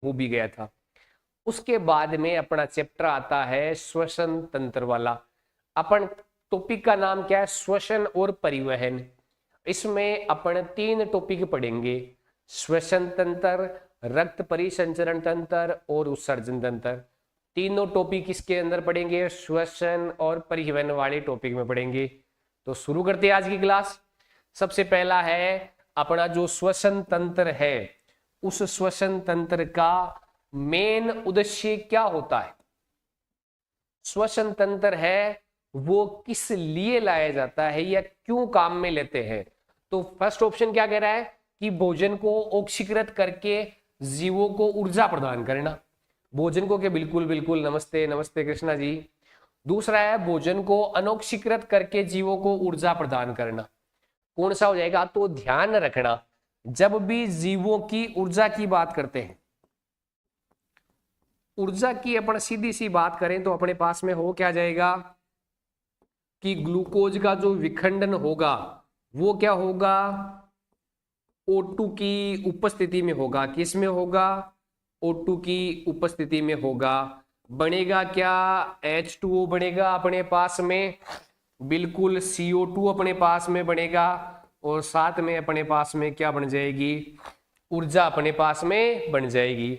हो भी गया था। उसके बाद में अपना चैप्टर आता है श्वसन तंत्र वाला। अपन टॉपिक का नाम क्या है? श्वसन और परिवहन। इसमें अपन 3 टॉपिक पढ़ेंगे, श्वसन तंत्र, रक्त परिसंचरण तंत्र और उत्सर्जन तंत्र। तीनों टॉपिक इसके अंदर पढ़ेंगे, श्वसन और परिवहन वाले टॉपिक में पढ़ेंगे। तो शुरू करते हैं आज की क्लास। सबसे पहला है अपना जो श्वसन तंत्र है, उस श्वसन तंत्र का मेन उद्देश्य क्या होता है? श्वसन तंत्र है वो किस लिए लाया जाता है या क्यों काम में लेते हैं? तो फर्स्ट ऑप्शन क्या कह रहा है कि भोजन को ऑक्सीकृत करके जीवों को ऊर्जा प्रदान करना। भोजन को के बिल्कुल बिल्कुल, नमस्ते नमस्ते कृष्णा जी। दूसरा है भोजन को अनोक्षीकृत करके जीवों को ऊर्जा प्रदान करना। कौन सा हो जाएगा? तो ध्यान रखना, जब भी जीवों की ऊर्जा की बात करते हैं, ऊर्जा की अपन सीधी सी बात करें तो अपने पास में हो क्या जाएगा कि ग्लूकोज का जो विखंडन होगा वो क्या होगा? O2 की उपस्थिति में होगा। किस में होगा? O2 की उपस्थिति में होगा। बनेगा क्या? H2O बनेगा अपने पास में, बिल्कुल CO2 अपने पास में बनेगा, और साथ में अपने पास में क्या बन जाएगी? ऊर्जा अपने पास में बन जाएगी।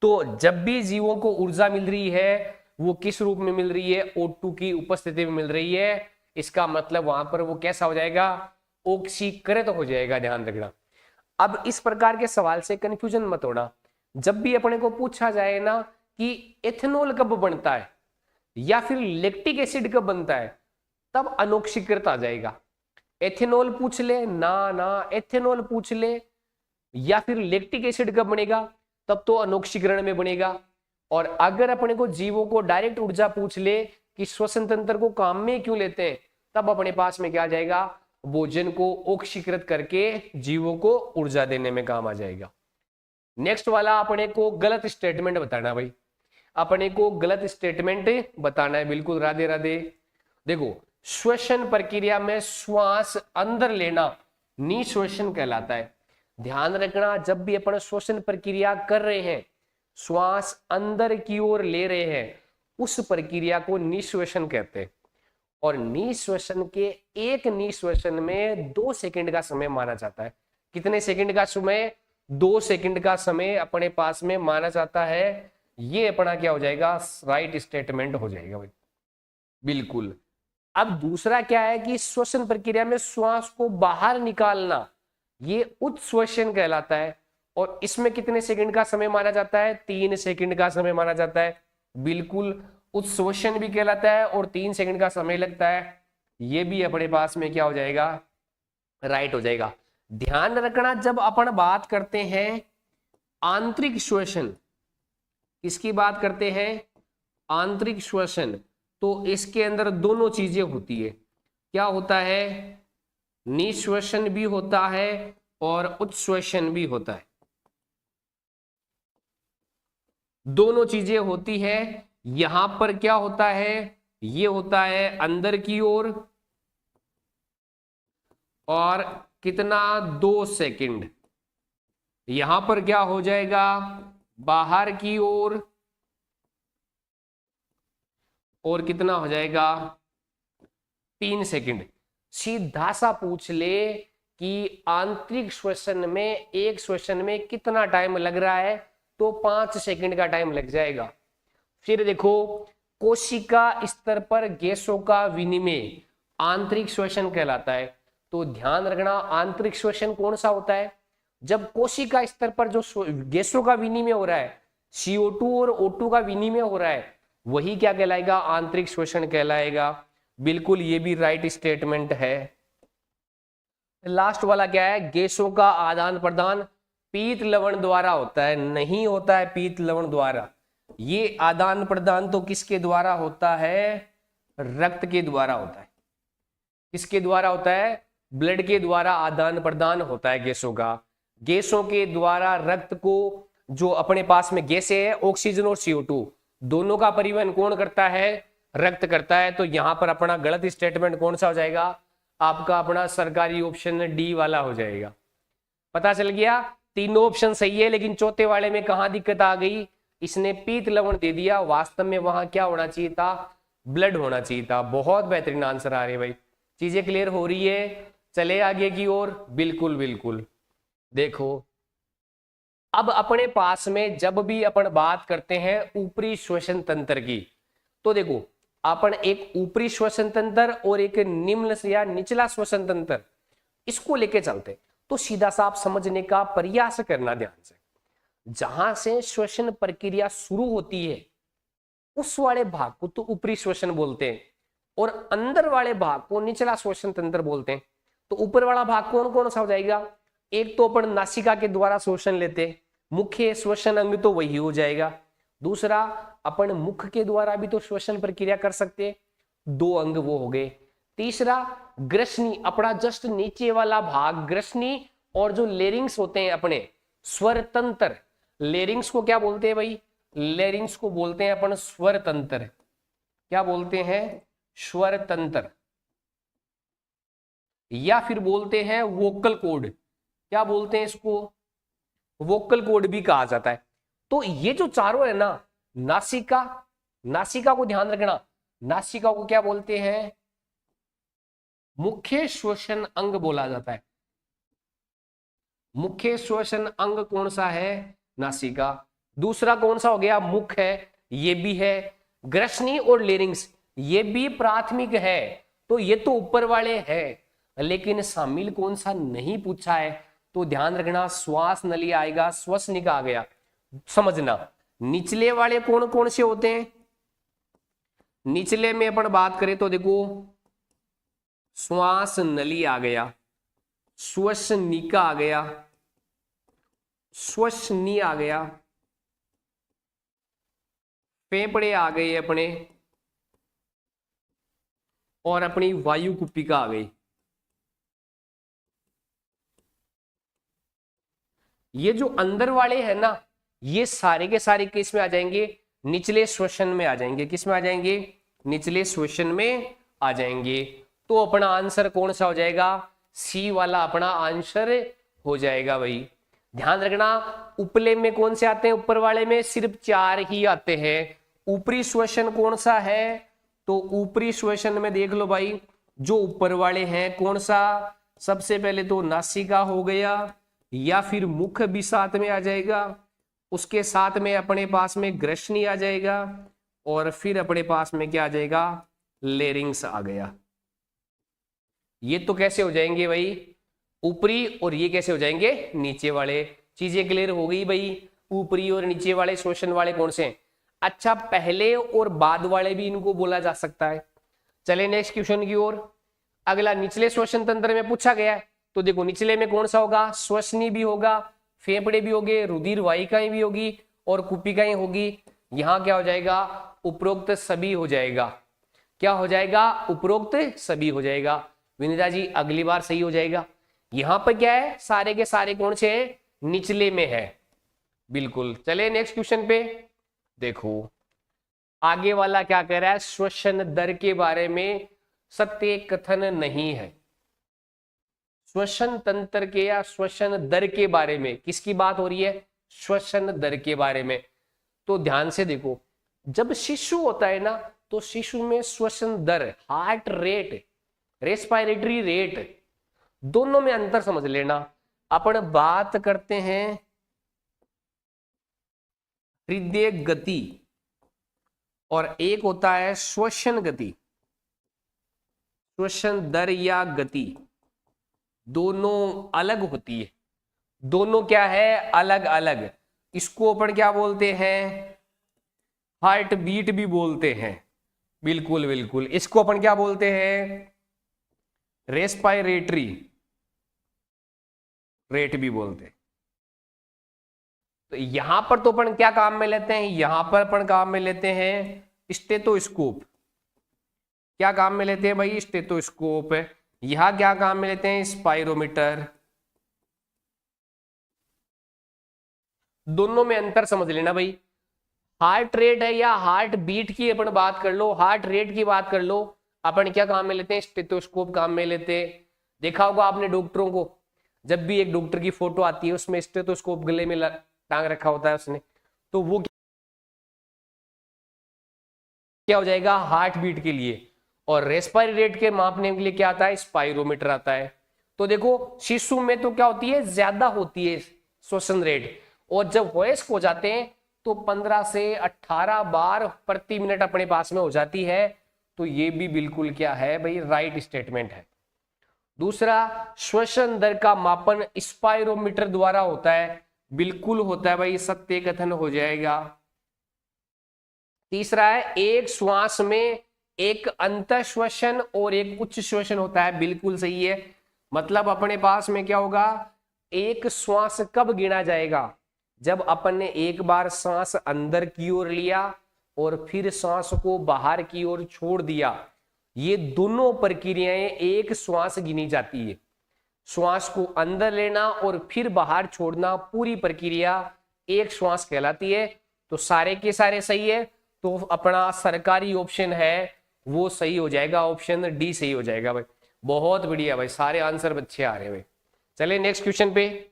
तो जब भी जीवों को ऊर्जा मिल रही है वो किस रूप में मिल रही है? O2 की उपस्थिति में मिल रही है। इसका मतलब वहां पर वो कैसा हो जाएगा? ऑक्सीकृत हो जाएगा। ध्यान रखना। अब इस प्रकार के सवाल से कंफ्यूजन मत होना। जब भी अपने को पूछा जाए ना कि एथेनॉल कब बनता है या फिर लैक्टिक एसिड कब बनता है, तब अनोक्षीकृत आ जाएगा। एथेनॉल पूछ ले ना, एथेनॉल पूछ ले या फिर लैक्टिक एसिड कब बनेगा, तब तो अनोक्षीकरण में बनेगा। और अगर अपने को जीवों को डायरेक्ट ऊर्जा पूछ ले कि श्वसन तंत्र को काम में क्यों लेते हैं, तब अपने पास में क्या आ जाएगा? भोजन को ऑक्सीकृत करके जीवों को ऊर्जा देने में काम आ जाएगा। नेक्स्ट वाला अपने को गलत स्टेटमेंट बताना भाई, अपने को गलत स्टेटमेंट बताना है। बिल्कुल, राधे राधे। देखो, श्वसन प्रक्रिया में श्वास अंदर लेना निश्वसन कहलाता है। ध्यान रखना, जब भी अपन श्वसन प्रक्रिया कर रहे हैं, श्वास अंदर की ओर ले रहे हैं, उस प्रक्रिया को निश्वसन कहते हैं। और निश्वसन के एक निश्वसन में 2 सेकंड का समय माना जाता है। कितने सेकंड का समय? 2 सेकंड का समय अपने पास में माना जाता है। ये अपना क्या हो जाएगा? राइट स्टेटमेंट हो जाएगा भाई, बिल्कुल। अब दूसरा क्या है कि श्वसन प्रक्रिया में श्वास को बाहर निकालना, ये उच्छ्वसन कहलाता है। और इसमें कितने सेकंड का समय माना जाता है? 3 सेकंड का समय माना जाता है। बिल्कुल, उच्छ्वसन भी कहलाता है और 3 सेकंड का समय लगता है। ये भी अपने पास में क्या हो जाएगा? राइट हो जाएगा। ध्यान रखना, जब अपन बात करते हैं आंतरिक श्वसन, किसकी बात करते हैं? आंतरिक श्वसन, तो इसके अंदर दोनों चीजें होती है। क्या होता है? निश्वसन भी होता है और उच्छ्वसन भी होता है। दोनों चीजें होती है। यहां पर क्या होता है? ये होता है अंदर की ओर, और कितना? 2 सेकंड। यहां पर क्या हो जाएगा? बाहर की ओर, और कितना हो जाएगा? 3 सेकंड। सीधा सा पूछ ले कि आंतरिक श्वसन में एक श्वसन में कितना टाइम लग रहा है, तो 5 सेकंड का टाइम लग जाएगा। फिर देखो, कोशिका स्तर पर गैसों का विनिमय आंतरिक श्वसन कहलाता है। तो ध्यान रखना, आंतरिक श्वसन कौन सा होता है? जब कोशिका स्तर पर जो गैसों का विनिमय हो रहा है, CO2 और O2 का विनिमय हो रहा है, वही क्या कहलाएगा? आंतरिक श्वसन कहलाएगा। बिल्कुल, ये भी राइट स्टेटमेंट है। लास्ट वाला क्या है? गैसों का आदान प्रदान पीत लवण द्वारा होता है। नहीं होता है पीत लवण द्वारा। ये आदान प्रदान तो किसके द्वारा होता है? रक्त के द्वारा होता है। किसके द्वारा होता है? ब्लड के द्वारा आदान प्रदान होता है गैसों का। गैसों के द्वारा रक्त को, जो अपने पास में गैसें है ऑक्सीजन और CO2, दोनों का परिवहन कौन करता है? रक्त करता है। तो यहां पर अपना गलत स्टेटमेंट कौन सा हो जाएगा? आपका अपना सरकारी ऑप्शन D वाला हो जाएगा। पता चल गया? तीनों ऑप्शन सही है, लेकिन चौथे वाले में कहां दिक्कत आ गई, इसने पीत लवण दे दिया, वास्तव में वहां क्या होना चाहिए था, ब्लड होना चाहिए था। बहुत बेहतरीन आंसर आ रहे हैं भाई, चीजें क्लियर हो रही है। चले आगे की ओर, बिल्कुल बिल्कुल। देखो अब अपने पास में जब भी अपन बात करते हैं ऊपरी श्वसन तंत्र की, तो देखो अपन एक ऊपरी श्वसन तंत्र और एक निम्न या निचला श्वसन तंत्र, इसको लेके चलते। तो सीधा सा आप समझने का प्रयास करना ध्यान से, जहां से श्वसन प्रक्रिया शुरू होती है उस वाले भाग को तो ऊपरी श्वसन बोलते हैं, और अंदर वाले भाग को निचला श्वसन तंत्र बोलते हैं। तो ऊपर वाला भाग कौन कौन सा हो जाएगा, एक तो अपन नासिका के द्वारा श्वसन लेते हैं, मुख्य श्वसन अंग तो वही हो जाएगा। दूसरा अपन मुख के द्वारा भी तो श्वसन प्रक्रिया कर सकते हैं, दो अंग वो हो गए। तीसरा ग्रसनी, अपना जस्ट नीचे वाला भाग ग्रसनी, और जो लेरिंग्स होते हैं अपने स्वर तंत्र, लेरिंग्स को क्या बोलते हैं भाई, लेरिंग्स को बोलते हैं अपन स्वर तंत्र। क्या बोलते हैं, स्वर तंत्र, या फिर बोलते हैं वोकल कोड। क्या बोलते हैं इसको, वोकल कोड भी कहा जाता है। तो ये जो चारों है ना, नासिका, नासिका को ध्यान रखना, नासिका को क्या बोलते हैं, मुख्य श्वसन अंग बोला जाता है। मुख्य श्वसन अंग कौन सा है, नासिका। दूसरा कौन सा हो गया, मुख है, ये भी है। ग्रसनी और लेरिंग्स ये भी प्राथमिक है, तो ये तो ऊपर वाले हैं, लेकिन शामिल कौन सा नहीं पूछा है, तो ध्यान रखना श्वास नली आएगा, श्वसनिका आ गया। समझना निचले वाले कौन कौन से होते हैं, निचले में अपन बात करें तो देखो श्वास नली आ गया, श्वसनिका आ गया, श्वसनी आ गया, फेफड़े आ गए अपने, और अपनी वायु कुपिका आ गई। ये जो अंदर वाले हैं ना, ये सारे के सारे किस में आ जाएंगे, निचले श्वसन में आ जाएंगे। किस में आ जाएंगे, निचले श्वसन में आ जाएंगे। तो अपना आंसर कौन सा हो जाएगा, सी वाला अपना आंसर हो जाएगा भाई। ध्यान रखना उपले में कौन से आते हैं, ऊपर वाले में सिर्फ 4 ही आते हैं। ऊपरी श्वसन कौन सा है, तो ऊपरी श्वसन में देख लो भाई, जो ऊपर वाले हैं कौन सा, सबसे पहले तो नासिका हो गया, या फिर मुख भी साथ में आ जाएगा, उसके साथ में अपने पास में ग्रसनी आ जाएगा, और फिर अपने पास में क्या आ जाएगा, लेरिंग्स आ गया। ये तो कैसे हो जाएंगे भाई, ऊपरी, और ये कैसे हो जाएंगे, नीचे वाले। चीजें क्लियर हो गई भाई, ऊपरी और नीचे वाले श्वसन वाले कौन से हैं। अच्छा पहले और बाद वाले भी इनको बोला जा सकता है। चले नेक्स्ट क्वेश्चन की ओर। अगला निचले श्वसन तंत्र में पूछा गया है, तो देखो निचले में कौन सा होगा, श्वसनी भी होगा, फेफड़े भी होंगे, रुधिर वाहिकाएं भी होगी, और कुपिकाएं होगी। यहां क्या हो जाएगा, उपरोक्त सभी हो जाएगा। क्या हो जाएगा, उपरोक्त सभी हो जाएगा। विनीता जी अगली बार सही हो जाएगा। यहां पर क्या है, सारे के सारे कौन से हैं, निचले में है, बिल्कुल। चले नेक्स्ट क्वेश्चन पे। देखो आगे वाला क्या कह रहा है, श्वसन दर के बारे में सत्य कथन नहीं है। श्वसन तंत्र के या श्वसन दर के बारे में किसकी बात हो रही है, श्वसन दर के बारे में। तो ध्यान से देखो, जब शिशु होता है ना, तो शिशु में श्वसन दर, हार्ट रेट, रेस्पिरेटरी रेट, दोनों में अंतर समझ लेना। अपन बात करते हैं हृदय गति, और एक होता है श्वसन गति। श्वसन दर या गति दोनों अलग होती है, दोनों क्या है, अलग अलग। इसको अपन क्या बोलते हैं, हार्ट बीट भी बोलते हैं, बिल्कुल बिल्कुल। इसको अपन क्या बोलते हैं, रेस्पिरेटरी रेट भी बोलते हैं। तो यहां पर तो अपन क्या काम में लेते हैं, यहां पर अपन काम में लेते हैं स्टेथोस्कोप। क्या काम में लेते हैं भाई, स्टेथोस्कोप। यहां क्या काम में लेते हैं, स्पाइरोमीटर। दोनों में अंतर समझ लेना भाई। हार्ट रेट है या हार्ट बीट की अपन बात कर लो, हार्ट रेट की बात कर लो, अपन क्या काम में लेते हैं, स्टेथोस्कोप काम में लेते हैं। देखा होगा आपने डॉक्टरों को, जब भी एक डॉक्टर की फोटो आती है उसमें स्टेथोस्कोप गले में टांग रखा होता है उसने, तो वो क्या हो जाएगा, हार्ट बीट के लिए। और रेस्पिरेटरी रेट के मापने के लिए क्या आता है, स्पाइरोमीटर आता है। तो देखो शिशु में तो क्या होती है, ज्यादा होती है श्वसन रेट, और जब वयस्क हो जाते हैं तो 15 से 18 बार प्रति मिनट अपने पास में हो जाती है। तो ये भी बिल्कुल क्या है भाई, राइट स्टेटमेंट है। दूसरा, श्वसन दर का मापन स्पाइरोमीटर द्वारा होता है, बिल्कुल होता है भाई, सत्य कथन हो जाएगा। तीसरा है, एक श्वास में एक अंतः श्वसन और एक उच्च श्वसन होता है, बिल्कुल सही है। मतलब अपने पास में क्या होगा, एक श्वास कब गिना जाएगा, जब अपन ने एक बार सांस अंदर की ओर लिया और फिर सांस को बाहर की ओर छोड़ दिया। ये दोनों प्रक्रियाएं एक श्वास गिनी जाती है। श्वास को अंदर लेना और फिर बाहर छोड़ना, पूरी प्रक्रिया एक श्वास कहलाती है। तो सारे के सारे सही है, तो अपना सरकारी ऑप्शन है वो सही हो जाएगा, ऑप्शन डी सही हो जाएगा भाई। बहुत बढ़िया भाई, सारे आंसर अच्छे आ रहे हैं भाई। चलिए नेक्स्ट क्वेश्चन पे।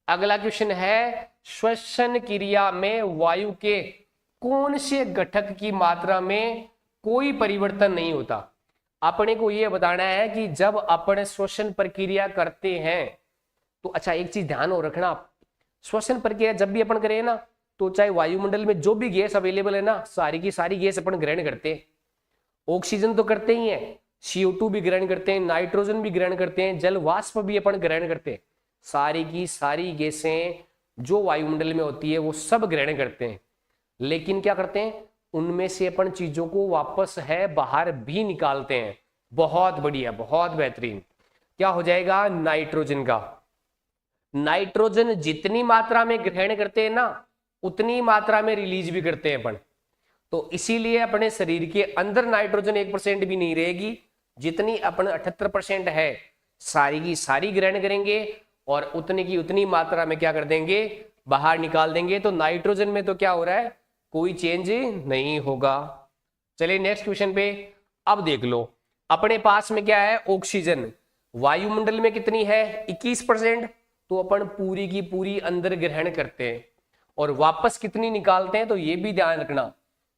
अगला क्वेश्चन है, श्वसन क्रिया में वायु के कौन से घटक की मात्रा में कोई परिवर्तन नहीं होता। अपने को यह बताना है कि जब अपन श्वसन प्रक्रिया करते हैं तो अच्छा एक चीज ध्यान हो रखना, श्वसन प्रक्रिया जब भी अपन करें ना, तो चाहे वायुमंडल में जो भी गैस अवेलेबल है ना, सारी की सारी गैस अपन ग्रहण करते हैं। ऑक्सीजन तो करते ही हैं, CO2 भी ग्रहण करते हैं, नाइट्रोजन भी ग्रहण करते हैं, जल वाष्प भी अपन ग्रहण करते हैं। सारी की सारी गैसें जो वायुमंडल में होती है वो सब ग्रहण करते हैं। लेकिन क्या करते हैं, उनमें से अपन चीजों को वापस है बाहर भी निकालते हैं। बहुत बढ़िया, बहुत बेहतरीन। क्या हो जाएगा, नाइट्रोजन का। नाइट्रोजन जितनी मात्रा में ग्रहण करते हैं ना, उतनी मात्रा में रिलीज भी करते हैं अपन। तो इसीलिए अपने शरीर के अंदर नाइट्रोजन 1% भी नहीं रहेगी, जितनी अपन 78% है सारी की सारी ग्रहण करेंगे और उतनी की उतनी मात्रा में क्या कर देंगे, बाहर निकाल देंगे। तो नाइट्रोजन में तो क्या हो रहा है, कोई चेंज नहीं होगा। चलिए नेक्स्ट क्वेश्चन पे। अब देख लो अपने पास में क्या है, ऑक्सीजन वायुमंडल में कितनी है, 21%। तो अपन पूरी की पूरी अंदर ग्रहण करते हैं और वापस कितनी निकालते हैं, तो ये भी ध्यान रखना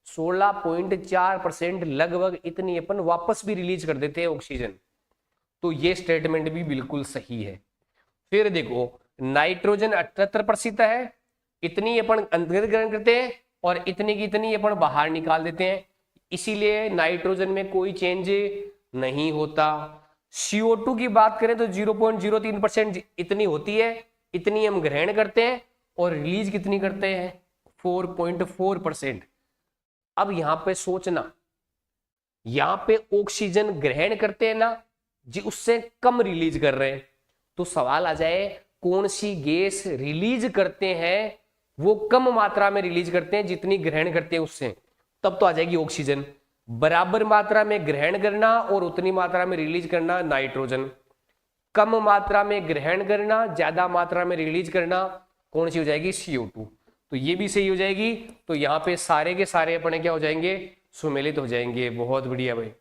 16.4% लगभग इतनी अपन वापस भी रिलीज कर देते हैं ऑक्सीजन। तो ये स्टेटमेंट भी बिल्कुल सही है। फिर देखो नाइट्रोजन 78% है, इतनी अपन अंदर ग्रहण करते हैं और इतनी की इतनी अपन बाहर निकाल देते हैं, इसीलिए नाइट्रोजन में कोई चेंज नहीं होता। CO2 की बात करें तो 0.03% इतनी होती है, इतनी हम ग्रहण करते हैं और रिलीज कितनी करते हैं, 4.4%। अब यहां पे सोचना, यहां पे ऑक्सीजन ग्रहण करते हैं ना जी, उससे कम रिलीज कर रहे हैं। तो सवाल आ जाए कौन सी गैस रिलीज करते हैं, वो कम मात्रा में रिलीज करते हैं जितनी ग्रहण करते हैं उससे, तब तो आ जाएगी ऑक्सीजन। बराबर मात्रा में ग्रहण करना और उतनी मात्रा में रिलीज करना नाइट्रोजन। कम मात्रा में ग्रहण करना, ज्यादा मात्रा में रिलीज करना कौन सी हो जाएगी, CO2। तो ये भी सही हो जाएगी। तो यहाँ पे सारे के सारे अपने क्या हो जाएंगे, सुमेलित हो जाएंगे। बहुत बढ़िया भाई।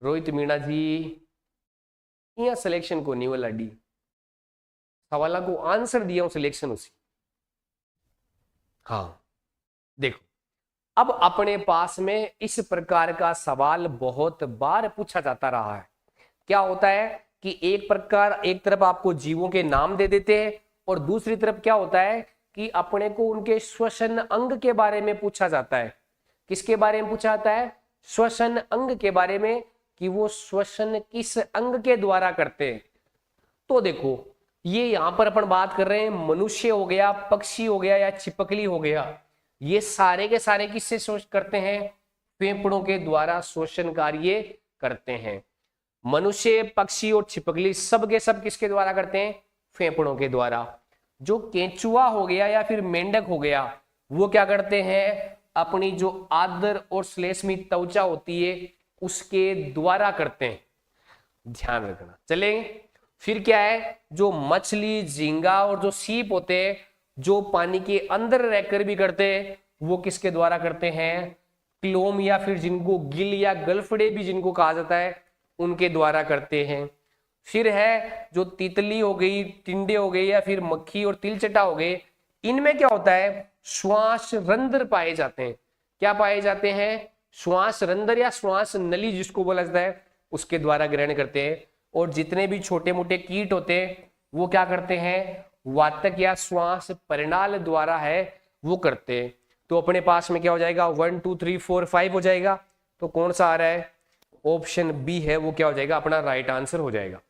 रोहित मीणा जी यहाँ सिलेक्शन को नहीं वाला डी सवाल को आंसर दिया हूं, सिलेक्शन उसी। हाँ देखो, अब अपने पास में इस प्रकार का सवाल बहुत बार पूछा जाता रहा है। क्या होता है कि एक तरफ आपको जीवों के नाम दे देते हैं और दूसरी तरफ क्या होता है कि अपने को उनके श्वसन अंग के बारे में पूछा जाता है। किसके बारे में पूछा जाता है, श्वसन अंग के बारे में, कि वो श्वसन किस अंग के द्वारा करते हैं। तो देखो ये यहां पर अपन बात कर रहे हैं, मनुष्य हो गया, पक्षी हो गया या छिपकली हो गया, ये सारे के सारे किससे शोषण करते हैं, फेफड़ों के द्वारा श्वसन कार्य करते हैं। मनुष्य, पक्षी और छिपकली सब के सब किसके द्वारा करते हैं, फेफड़ों के द्वारा। जो केंचुआ हो गया या फिर मेंढक हो गया, वो क्या करते हैं, अपनी जो आदर और श्लेष्मी त्वचा होती है उसके द्वारा करते हैं। ध्यान रखना। चलेंगे फिर क्या है, जो मछली, झींगा और जो सीप होते हैं, जो पानी के अंदर रहकर भी करते हैं, वो किसके द्वारा करते हैं, क्लोम या फिर जिनको गिल या गलफड़े भी जिनको कहा जाता है, उनके द्वारा करते हैं। फिर है जो तितली हो गई, टिंडे हो गए, या फिर मक्खी और तिलचटा हो गए, इनमें क्या होता है, श्वास रंध्र पाए जाते हैं। क्या पाए जाते हैं, श्वास रंध्र या श्वास नली जिसको बोला जाता है, उसके द्वारा ग्रहण करते हैं। और जितने भी छोटे मोटे कीट होते हैं वो क्या करते हैं, वातक या श्वास परिनाल द्वारा है वो करते हैं। तो अपने पास में क्या हो जाएगा, 1 2 3 4 5 हो जाएगा। तो कौन सा आ रहा है, ऑप्शन बी है वो क्या हो जाएगा, अपना राइट आंसर हो जाएगा।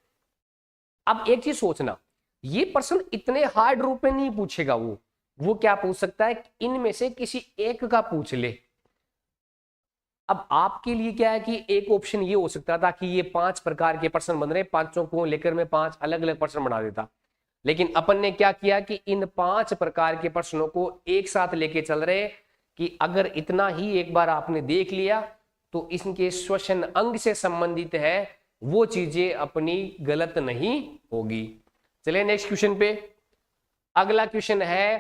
अब एक चीज सोचना, ये प्रश्न इतने हार्ड रूप में नहीं पूछेगा, वो क्या पूछ सकता है, इनमें से किसी एक का पूछ ले। अब आपके लिए क्या है कि एक ऑप्शन ये हो सकता था कि ये 5 प्रकार के प्रश्न बन रहे, पांचों को लेकर मैं 5 अलग अलग प्रश्न बना देता, लेकिन अपन ने क्या किया कि इन 5 प्रकार के प्रश्नों को एक साथ लेके चल रहे कि अगर इतना ही एक बार आपने देख लिया तो इनके श्वसन अंग से संबंधित है वो चीजें अपनी गलत नहीं होगी। चलिए नेक्स्ट क्वेश्चन पे। अगला क्वेश्चन है,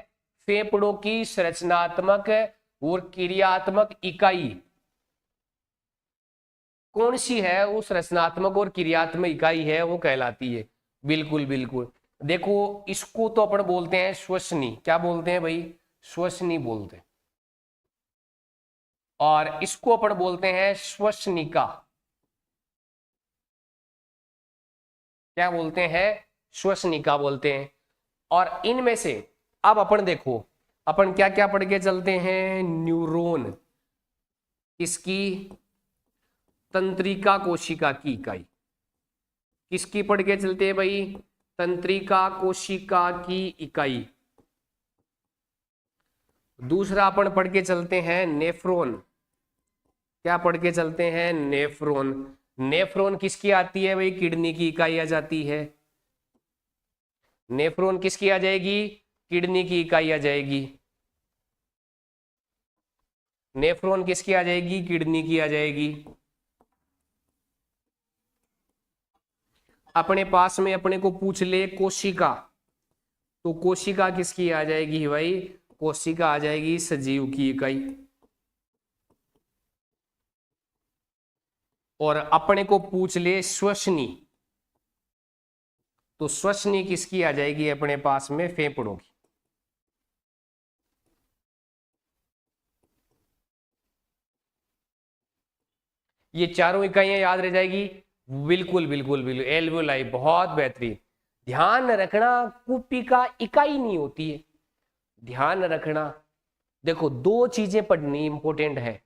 फेफड़ों की संरचनात्मक और क्रियात्मक इकाई कौन सी है, वो संरचनात्मक और क्रियात्मक इकाई है वो कहलाती है। बिल्कुल बिल्कुल, देखो इसको तो अपन बोलते हैं श्वसनी, क्या बोलते हैं भाई, श्वसनी बोलते हैं। और इसको अपन बोलते हैं श्वसनिका, क्या बोलते हैं, श्वसनिका बोलते हैं। और इनमें से अब अपन देखो, अपन क्या क्या पढ़ के चलते हैं, न्यूरॉन, इसकी तंत्रिका कोशिका की इकाई, किसकी पढ़ के चलते हैं भाई, तंत्रिका कोशिका की इकाई। दूसरा अपन पढ़ के चलते हैं नेफ्रॉन, क्या पढ़ के चलते हैं, नेफ्रॉन। नेफ्रॉन किसकी आती है भाई, किडनी की इकाई आ जाती है। नेफ्रॉन किसकी आ जाएगी, किडनी की इकाई आ जाएगी। नेफ्रॉन किसकी आ जाएगी, किडनी की आ जाएगी। अपने पास में अपने को पूछ ले कोशिका, तो कोशिका किसकी आ जाएगी भाई, कोशिका आ जाएगी सजीव की इकाई। और अपने को पूछ ले श्वसनी, तो श्वसनी किसकी आ जाएगी अपने पास में, फेफड़ों की। ये चारों इकाइयां याद रह जाएगी। बिल्कुल बिल्कुल बिल्कुल, एल्वेओलाई, बहुत बेहतरीन। ध्यान रखना कुपिका इकाई नहीं होती है, ध्यान रखना। देखो दो चीजें पढ़नी इंपॉर्टेंट है।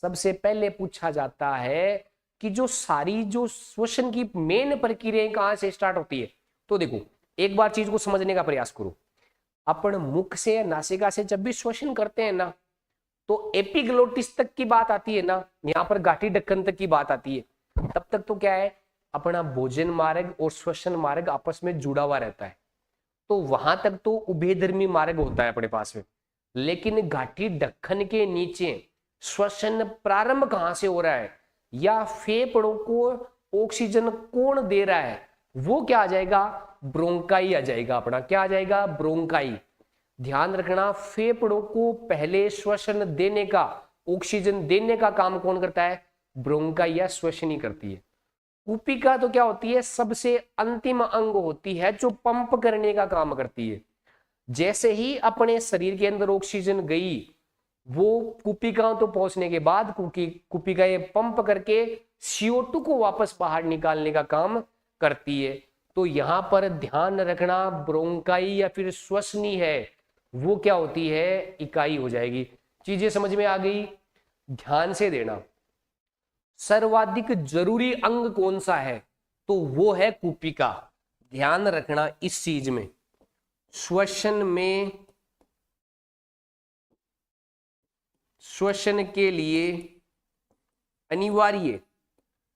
सबसे पहले पूछा जाता है कि जो सारी जो श्वसन की मेन प्रक्रिया कहां से स्टार्ट होती है। तो देखो एक बार चीज को समझने का प्रयास करो, अपन मुख से नासिका से जब भी श्वसन करते हैं ना, तो एपिग्लोटिस तक की बात आती है ना, यहाँ पर गाठी ढक्कन तक की बात आती है, तब तक तो क्या है, अपना भोजन मार्ग और श्वसन मार्ग आपस में जुड़ा हुआ रहता है, तो वहां तक तो उभयधर्मी मार्ग होता है अपने पास में। लेकिन घाटी ढक्कन के नीचे श्वसन प्रारंभ कहां से हो रहा है, या फेफड़ों को ऑक्सीजन कौन दे रहा है, वो क्या आ जाएगा, ब्रोंकाई आ जाएगा अपना, क्या आ जाएगा, ब्रोंकाई। ध्यान रखना, फेफड़ों को पहले श्वसन देने का, ऑक्सीजन देने का काम कौन करता है, ब्रोंकाई या श्वसनी करती है। कुपिका तो क्या होती है, सबसे अंतिम अंग होती है जो पंप करने का काम करती है। जैसे ही अपने शरीर के अंदर ऑक्सीजन गई, वो कुपिकाओं तो पहुंचने के बाद कुपिकाएं पंप करके CO2 को वापस बाहर निकालने का काम करती है। तो यहां पर ध्यान रखना, ब्रोंकाई या फिर श्वसनी है वो क्या होती है, इकाई हो जाएगी। चीजें समझ में आ गई, ध्यान से देना। सर्वाधिक जरूरी अंग कौन सा है, तो वो है कुपिका। ध्यान रखना इस चीज में, श्वसन में, श्वसन के लिए अनिवार्य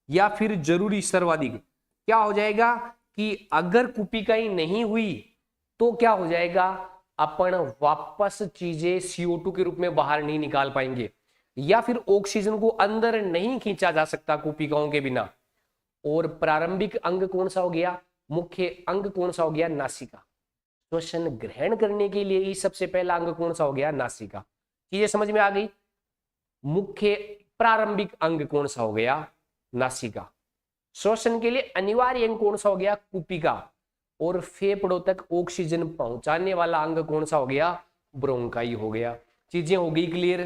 या फिर जरूरी सर्वाधिक क्या हो जाएगा कि अगर कुपिकाई नहीं हुई तो क्या हो जाएगा, अपन वापस चीजें CO2 के रूप में बाहर नहीं निकाल पाएंगे, या फिर ऑक्सीजन को अंदर नहीं खींचा जा सकता कुपिकाओं के बिना। और प्रारंभिक अंग कौन सा हो गया, मुख्य अंग कौन सा हो गया, नासिका। श्वसन ग्रहण करने के लिए ही सबसे पहला अंग कौन सा हो गया, नासिका। चीजें समझ में आ गई, मुख्य प्रारंभिक अंग कौन सा हो गया, नासिका। श्वसन के लिए अनिवार्य अंग कौन सा हो गया? कुपिका। और फेफड़ों तक ऑक्सीजन पहुंचाने वाला अंग कौन सा हो गया? ब्रोंकाई हो गया। चीजें हो गई क्लियर।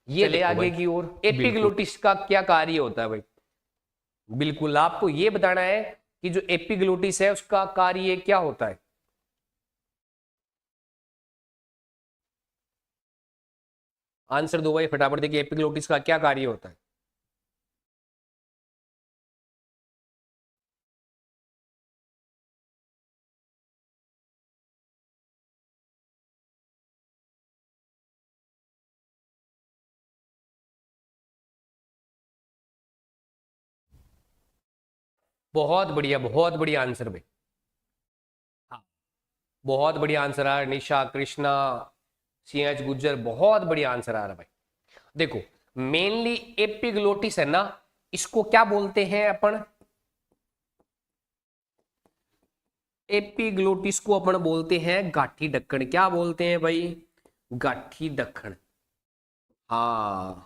ये चले आगे की ओर। एपिग्लोटिस का क्या कार्य होता है भाई? बिल्कुल आपको ये बताना है कि जो एपिग्लोटिस है उसका कार्य क्या होता है। आंसर दो भाई फटाफट। देखिए एपिग्लोटिस का क्या कार्य होता है। बहुत बढ़िया आंसर भाई। हाँ बहुत बढ़िया आंसर आ रहा है। निशा, कृष्णा, सीएच गुज्जर, बहुत बढ़िया आंसर आ रहा है भाई। देखो मेनली एपिग्लोटिस है ना, इसको क्या बोलते हैं अपन? एपिग्लोटिस को अपन बोलते हैं गाठी ढक्कन। क्या बोलते हैं भाई? गाठी ढक्कन। हाँ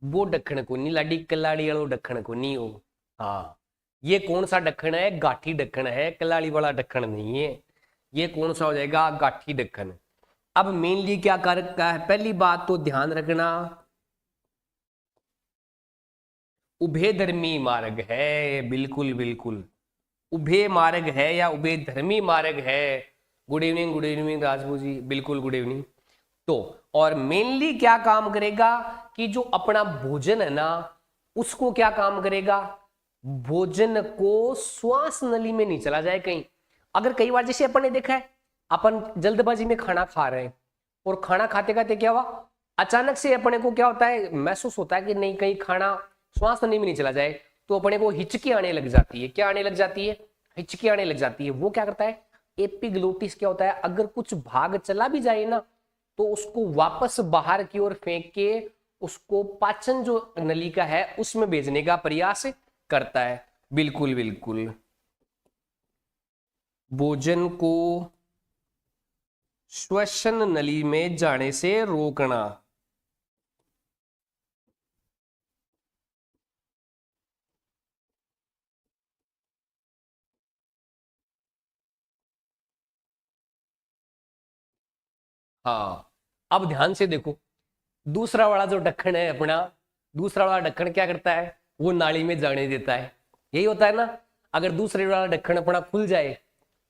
वो ढक्कन को नहीं, लाडी कलाड़ी वालों ढक्कन को नहीं हो। हाँ ये कौन सा ढक्कन है? गाठी ढक्कन है, कलाड़ी वाला ढक्कन नहीं है। ये कौन सा हो जाएगा? गाठी ढक्कन। अब मेनली क्या कर का है? पहली बात तो ध्यान रखना, उभयधर्मी मार्ग है। बिल्कुल बिल्कुल उभय मार्ग है या उभयधर्मी मार्ग है। गुड इवनिंग राजभू जी, बिल्कुल गुड इवनिंग। तो और मेनली क्या काम करेगा कि जो अपना भोजन है ना उसको क्या काम करेगा? भोजन को श्वास नली में नहीं चला जाए कहीं। अगर कई बार जैसे अपन ने देखा है, अपन जल्दबाजी में खाना खा रहे हैं और खाना खाते खाते क्या हुआ, अचानक से अपने को क्या होता है, महसूस होता है कि नहीं कहीं खाना श्वास नली में नहीं चला जाए, तो अपने को हिचकी आने लग जाती है। क्या आने लग जाती है? हिचकी आने लग जाती है। वो क्या करता है? एपिग्लोटिस क्या होता है, अगर कुछ भाग चला भी जाए ना तो उसको वापस बाहर की ओर फेंक के उसको पाचन जो नली का है उसमें भेजने का प्रयास करता है। बिल्कुल बिल्कुल भोजन को श्वसन नली में जाने से रोकना। हाँ अब ध्यान से देखो, दूसरा वाला जो ढक्कन है अपना, दूसरा वाला ढक्कन क्या करता है? वो नाली में जाने देता है। यही होता है ना, अगर दूसरे वाला ढक्कन अपना खुल जाए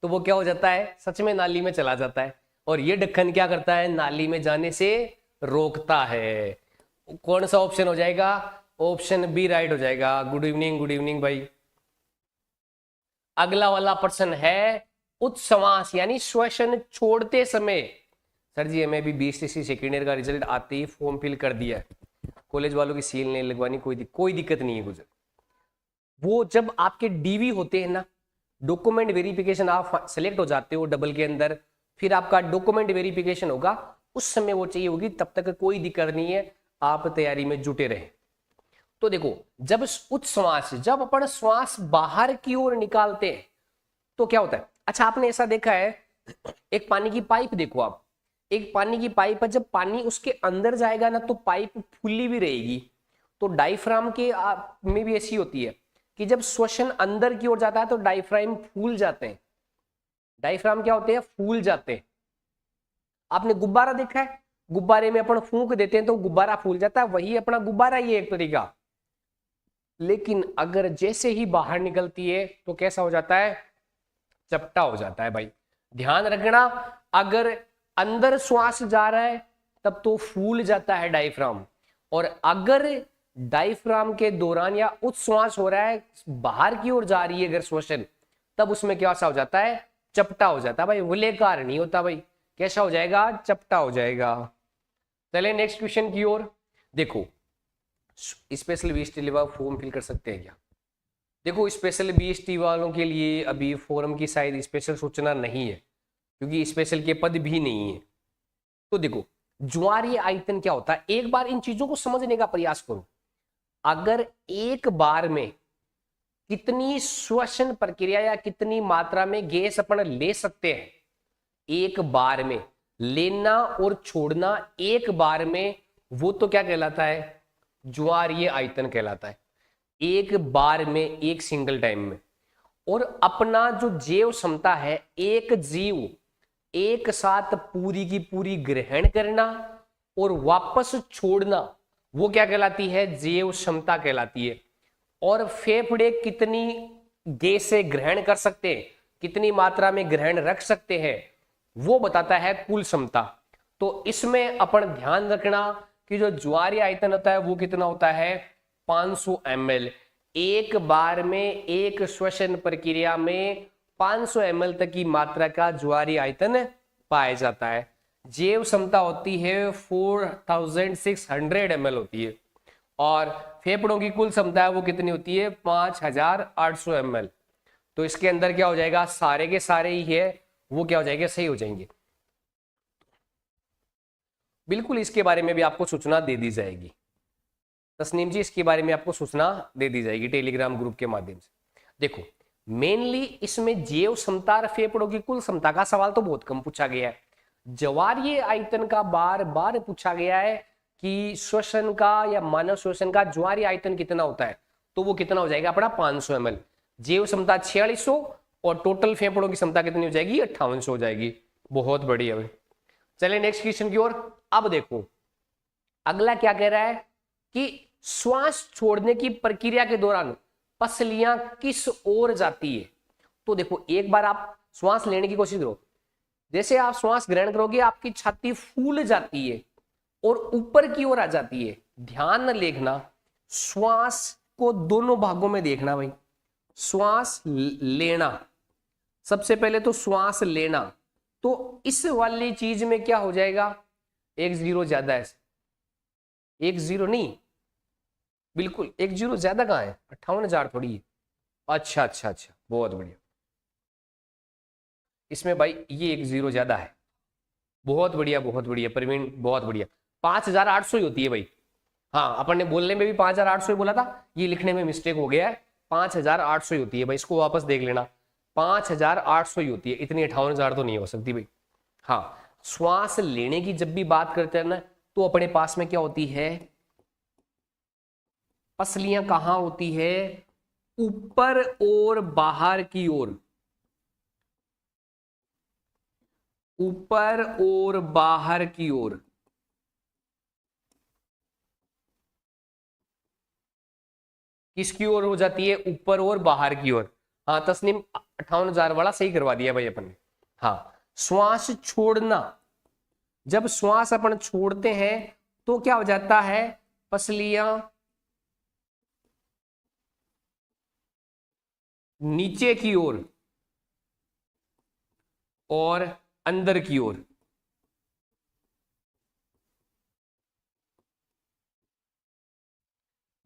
तो वो क्या हो जाता है? सच में नाली में चला जाता है। और ये ढक्कन क्या करता है? नाली में जाने से रोकता है। कौन सा ऑप्शन हो जाएगा? ऑप्शन बी राइट हो जाएगा। गुड इवनिंग भाई। अगला वाला प्रश्न है उच्छ्वास यानी श्वसन छोड़ते समय। सर जी हमें भी बीएसटीसी सेकेंड ईयर का रिजल्ट आते ही फॉर्म फिल कर दिया है। कॉलेज वालों की सील नहीं लगवानी, कोई दिक्कत नहीं है गुजर। वो जब आपके डीवी होते हैं ना, डॉक्यूमेंट वेरिफिकेशन, आप सेलेक्ट हो जाते हो डबल के अंदर, फिर आपका डॉक्यूमेंट वेरिफिकेशन होगा, उस समय वो चाहिए होगी। तब तक कोई दिक्कत नहीं है, आप तैयारी में जुटे रहे। तो देखो जब उच्छ्वास, जब अपन श्वास बाहर की ओर निकालते हैं तो क्या होता है? अच्छा आपने ऐसा देखा है, एक पानी की पाइप देखो आप, एक पानी की पाइप है, जब पानी उसके अंदर जाएगा ना तो पाइप फुली भी रहेगी। तो डायफ्राम के में भी ऐसी होती है कि जब श्वसन अंदर की ओर जाता है तो डायफ्राम फूल जाते हैं। डायफ्राम क्या होते हैं? फूल जाते हैं। आपने गुब्बारा देखा है, गुब्बारे में अपन फूंक देते हैं तो गुब्बारा फूल जाता है, वही अपना गुब्बारा ही एक तरीका। लेकिन अगर जैसे ही बाहर निकलती है तो कैसा हो जाता है? चपटा हो जाता है भाई। ध्यान रखना, अगर अंदर श्वास जा रहा है तब तो फूल जाता है डायफ्राम, और अगर डायफ्राम के दौरान या उच्छ्वास हो रहा है, बाहर की ओर जा रही है अगर श्वसन, तब उसमें क्या सा हो जाता है? चपटा हो जाता है भाई। वलयकार नहीं होता भाई, कैसा हो जाएगा? चपटा हो जाएगा। चले नेक्स्ट क्वेश्चन की ओर। देखो स्पेशल बीएसटी फॉर्म फिल कर सकते हैं क्या? देखो स्पेशल बीएसटी वालों के लिए अभी फॉर्म की शायद स्पेशल सूचना नहीं है, क्योंकि स्पेशल के पद भी नहीं है। तो देखो ज्वारीय आयतन क्या होता है, एक बार इन चीजों को समझने का प्रयास करो। अगर एक बार में कितनी श्वसन प्रक्रिया या कितनी मात्रा में गैस अपन ले सकते हैं, एक बार में लेना और छोड़ना एक बार में, वो तो क्या कहलाता है? ज्वारीय आयतन कहलाता है। एक बार में, एक सिंगल टाइम में। और अपना जो जैव क्षमता है, एक जीव एक साथ पूरी की पूरी ग्रहण करना और वापस छोड़ना, वो क्या कहलाती है? जैव क्षमता कहलाती है। और फेफड़े कितनी गैसें ग्रहण कर सकते हैं, कितनी मात्रा में ग्रहण रख सकते हैं, वो बताता है कुल क्षमता। तो इसमें अपन ध्यान रखना कि जो ज्वारीय आयतन होता है वो कितना होता है? 500 ml। एक बार में एक श्वसन प्रक्रिया में 500 ml तक की मात्रा का ज्वारीय आयतन पाया जाता है। जैव क्षमता होती है 4600 ml होती है। और फेफड़ों की कुल क्षमता है वो कितनी होती है? 5800 ml। तो इसके अंदर क्या हो जाएगा? सारे के सारे ही है वो क्या हो जाएंगे? सही हो जाएंगे। बिल्कुल इसके बारे में भी आपको सूचना दे दी जाएगी। तस्नीम जी, इसके बारे में आपको सूचना दे दी जाएगी टेलीग्राम ग्रुप के माध्यम से। देखो, मेनली इसमें जैव क्षमता और फेफड़ों की कुल क्षमता का सवाल तो बहुत कम पूछा गया है। ज्वारीय आयतन का बार बार पूछा गया है कि श्वसन का या मानव श्वसन का ज्वारीय आयतन कितना होता है, तो वो कितना हो जाएगा अपना? 500 ml। जैव क्षमता 4600 और टोटल फेफड़ों की क्षमता कितनी हो जाएगी? 5800 हो जाएगी। बहुत बढ़िया भाई। चलिए नेक्स्ट क्वेश्चन की ओर। अब देखो अगला क्या कह रहा है कि श्वास छोड़ने की प्रक्रिया के दौरान पसलियां किस ओर जाती है। तो देखो, एक बार आप श्वास लेने की कोशिश करो, जैसे आप श्वास ग्रहण करोगे आपकी छाती फूल जाती है और ऊपर की ओर आ जाती है। ध्यान न देखना, श्वास को दोनों भागों में देखना भाई। श्वास लेना, सबसे पहले तो श्वास लेना, तो इस वाली चीज में क्या हो जाएगा? एक जीरो ज्यादा है, एक जीरो नहीं, बिल्कुल एक जीरो ज्यादा कहाँ है? 58,000 थोड़ी है। अच्छा अच्छा अच्छा, बहुत बढ़िया। इसमें भाई ये एक जीरो ज्यादा है। बहुत बढ़िया बहुत बढ़िया प्रवीण, बहुत बढ़िया। 5,800 ही होती है भाई। हाँ, अपन ने बोलने में भी 5,800 ही बोला था, ये लिखने में मिस्टेक हो गया है। 5,800 ही होती है भाई, इसको वापस देख लेना। 5,800 ही होती है, इतनी 58,000 तो नहीं हो सकती भाई। हाँ, श्वास लेने की जब भी बात करते हैं ना, तो अपने पास में क्या होती है? पसलियां कहां होती है? ऊपर और बाहर की ओर, ऊपर और बाहर की ओर। किसकी ओर हो जाती है? ऊपर और बाहर की ओर। हाँ तस्नीम, 58,000 वाला सही करवा दिया भाई अपन ने। हाँ, श्वास छोड़ना, जब श्वास अपन छोड़ते हैं तो क्या हो जाता है? पसलियां नीचे की ओर और अंदर की ओर।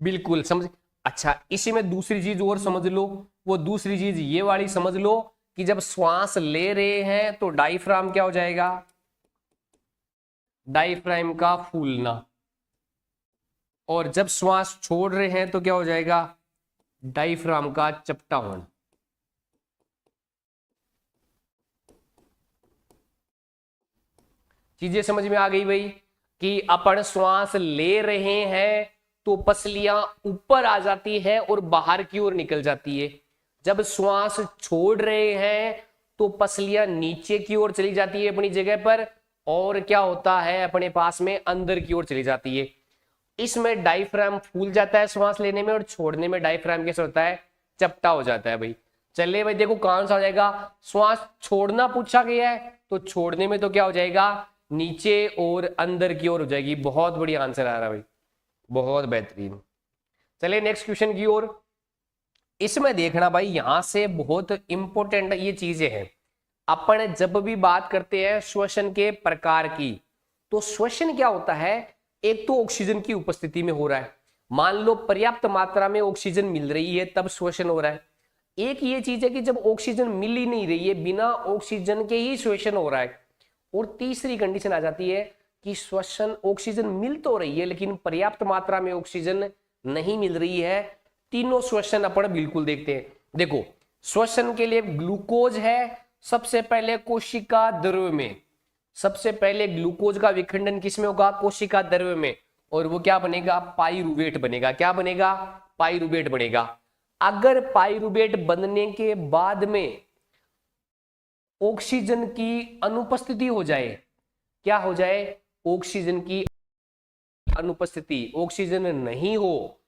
बिल्कुल समझ। अच्छा, इसी में दूसरी चीज और समझ लो। वो दूसरी चीज ये वाली समझ लो कि जब श्वास ले रहे हैं तो डायफ्राम क्या हो जाएगा? डायफ्राम का फूलना। और जब श्वास छोड़ रहे हैं तो क्या हो जाएगा? डायफ्राम का चपटा होना। चीजें समझ में आ गई भाई कि अपन श्वास ले रहे हैं तो पसलियां ऊपर आ जाती है और बाहर की ओर निकल जाती है। जब श्वास छोड़ रहे हैं तो पसलियां नीचे की ओर चली जाती है अपनी जगह पर, और क्या होता है अपने पास में? अंदर की ओर चली जाती है। इसमें डायफ्राम फूल जाता है श्वास लेने में, और छोड़ने में डायफ्राम कैसे होता है? चपटा हो जाता है भाई। चलिए भाई देखो कौन सा हो जाएगा? श्वास छोड़ना पूछा गया है तो छोड़ने में तो क्या हो जाएगा? नीचे और अंदर की ओर हो जाएगी। बहुत बढ़िया आंसर आ रहा है भाई, बहुत बेहतरीन। चलिए नेक्स्ट क्वेश्चन की ओर। इसमें देखना भाई, यहां से बहुत इंपॉर्टेंट ये चीजें हैं। अपन जब भी बात करते हैं श्वसन के प्रकार की, तो श्वसन क्या होता है? एक तो ऑक्सीजन की उपस्थिति में हो रहा है, मान लो पर्याप्त मात्रा में ऑक्सीजन मिल रही है तब श्वसन हो रहा है। एक ये चीज है कि जब ऑक्सीजन मिल ही नहीं रही है, बिना ऑक्सीजन के ही श्वसन हो रहा है। और तीसरी कंडीशन आ जाती है कि श्वसन, ऑक्सीजन मिल तो रही है लेकिन पर्याप्त मात्रा में ऑक्सीजन नहीं मिल रही है। तीनों श्वसन अपन बिल्कुल देखते हैं। देखो, श्वसन के लिए ग्लूकोज है सबसे पहले कोशिका द्रव्य में। सबसे पहले ग्लूकोज का विखंडन किसमें होगा? कोशिका द्रव्य में। और वो क्या बनेगा? पाइरूवेट बनेगा। क्या बनेगा? पाइरूवेट बनेगा। अगर पाइरूवेट बनने के बाद में ऑक्सीजन की अनुपस्थिति हो जाए, क्या हो जाए, ऑक्सीजन की अनुपस्थिति, ऑक्सीजन नहीं हो,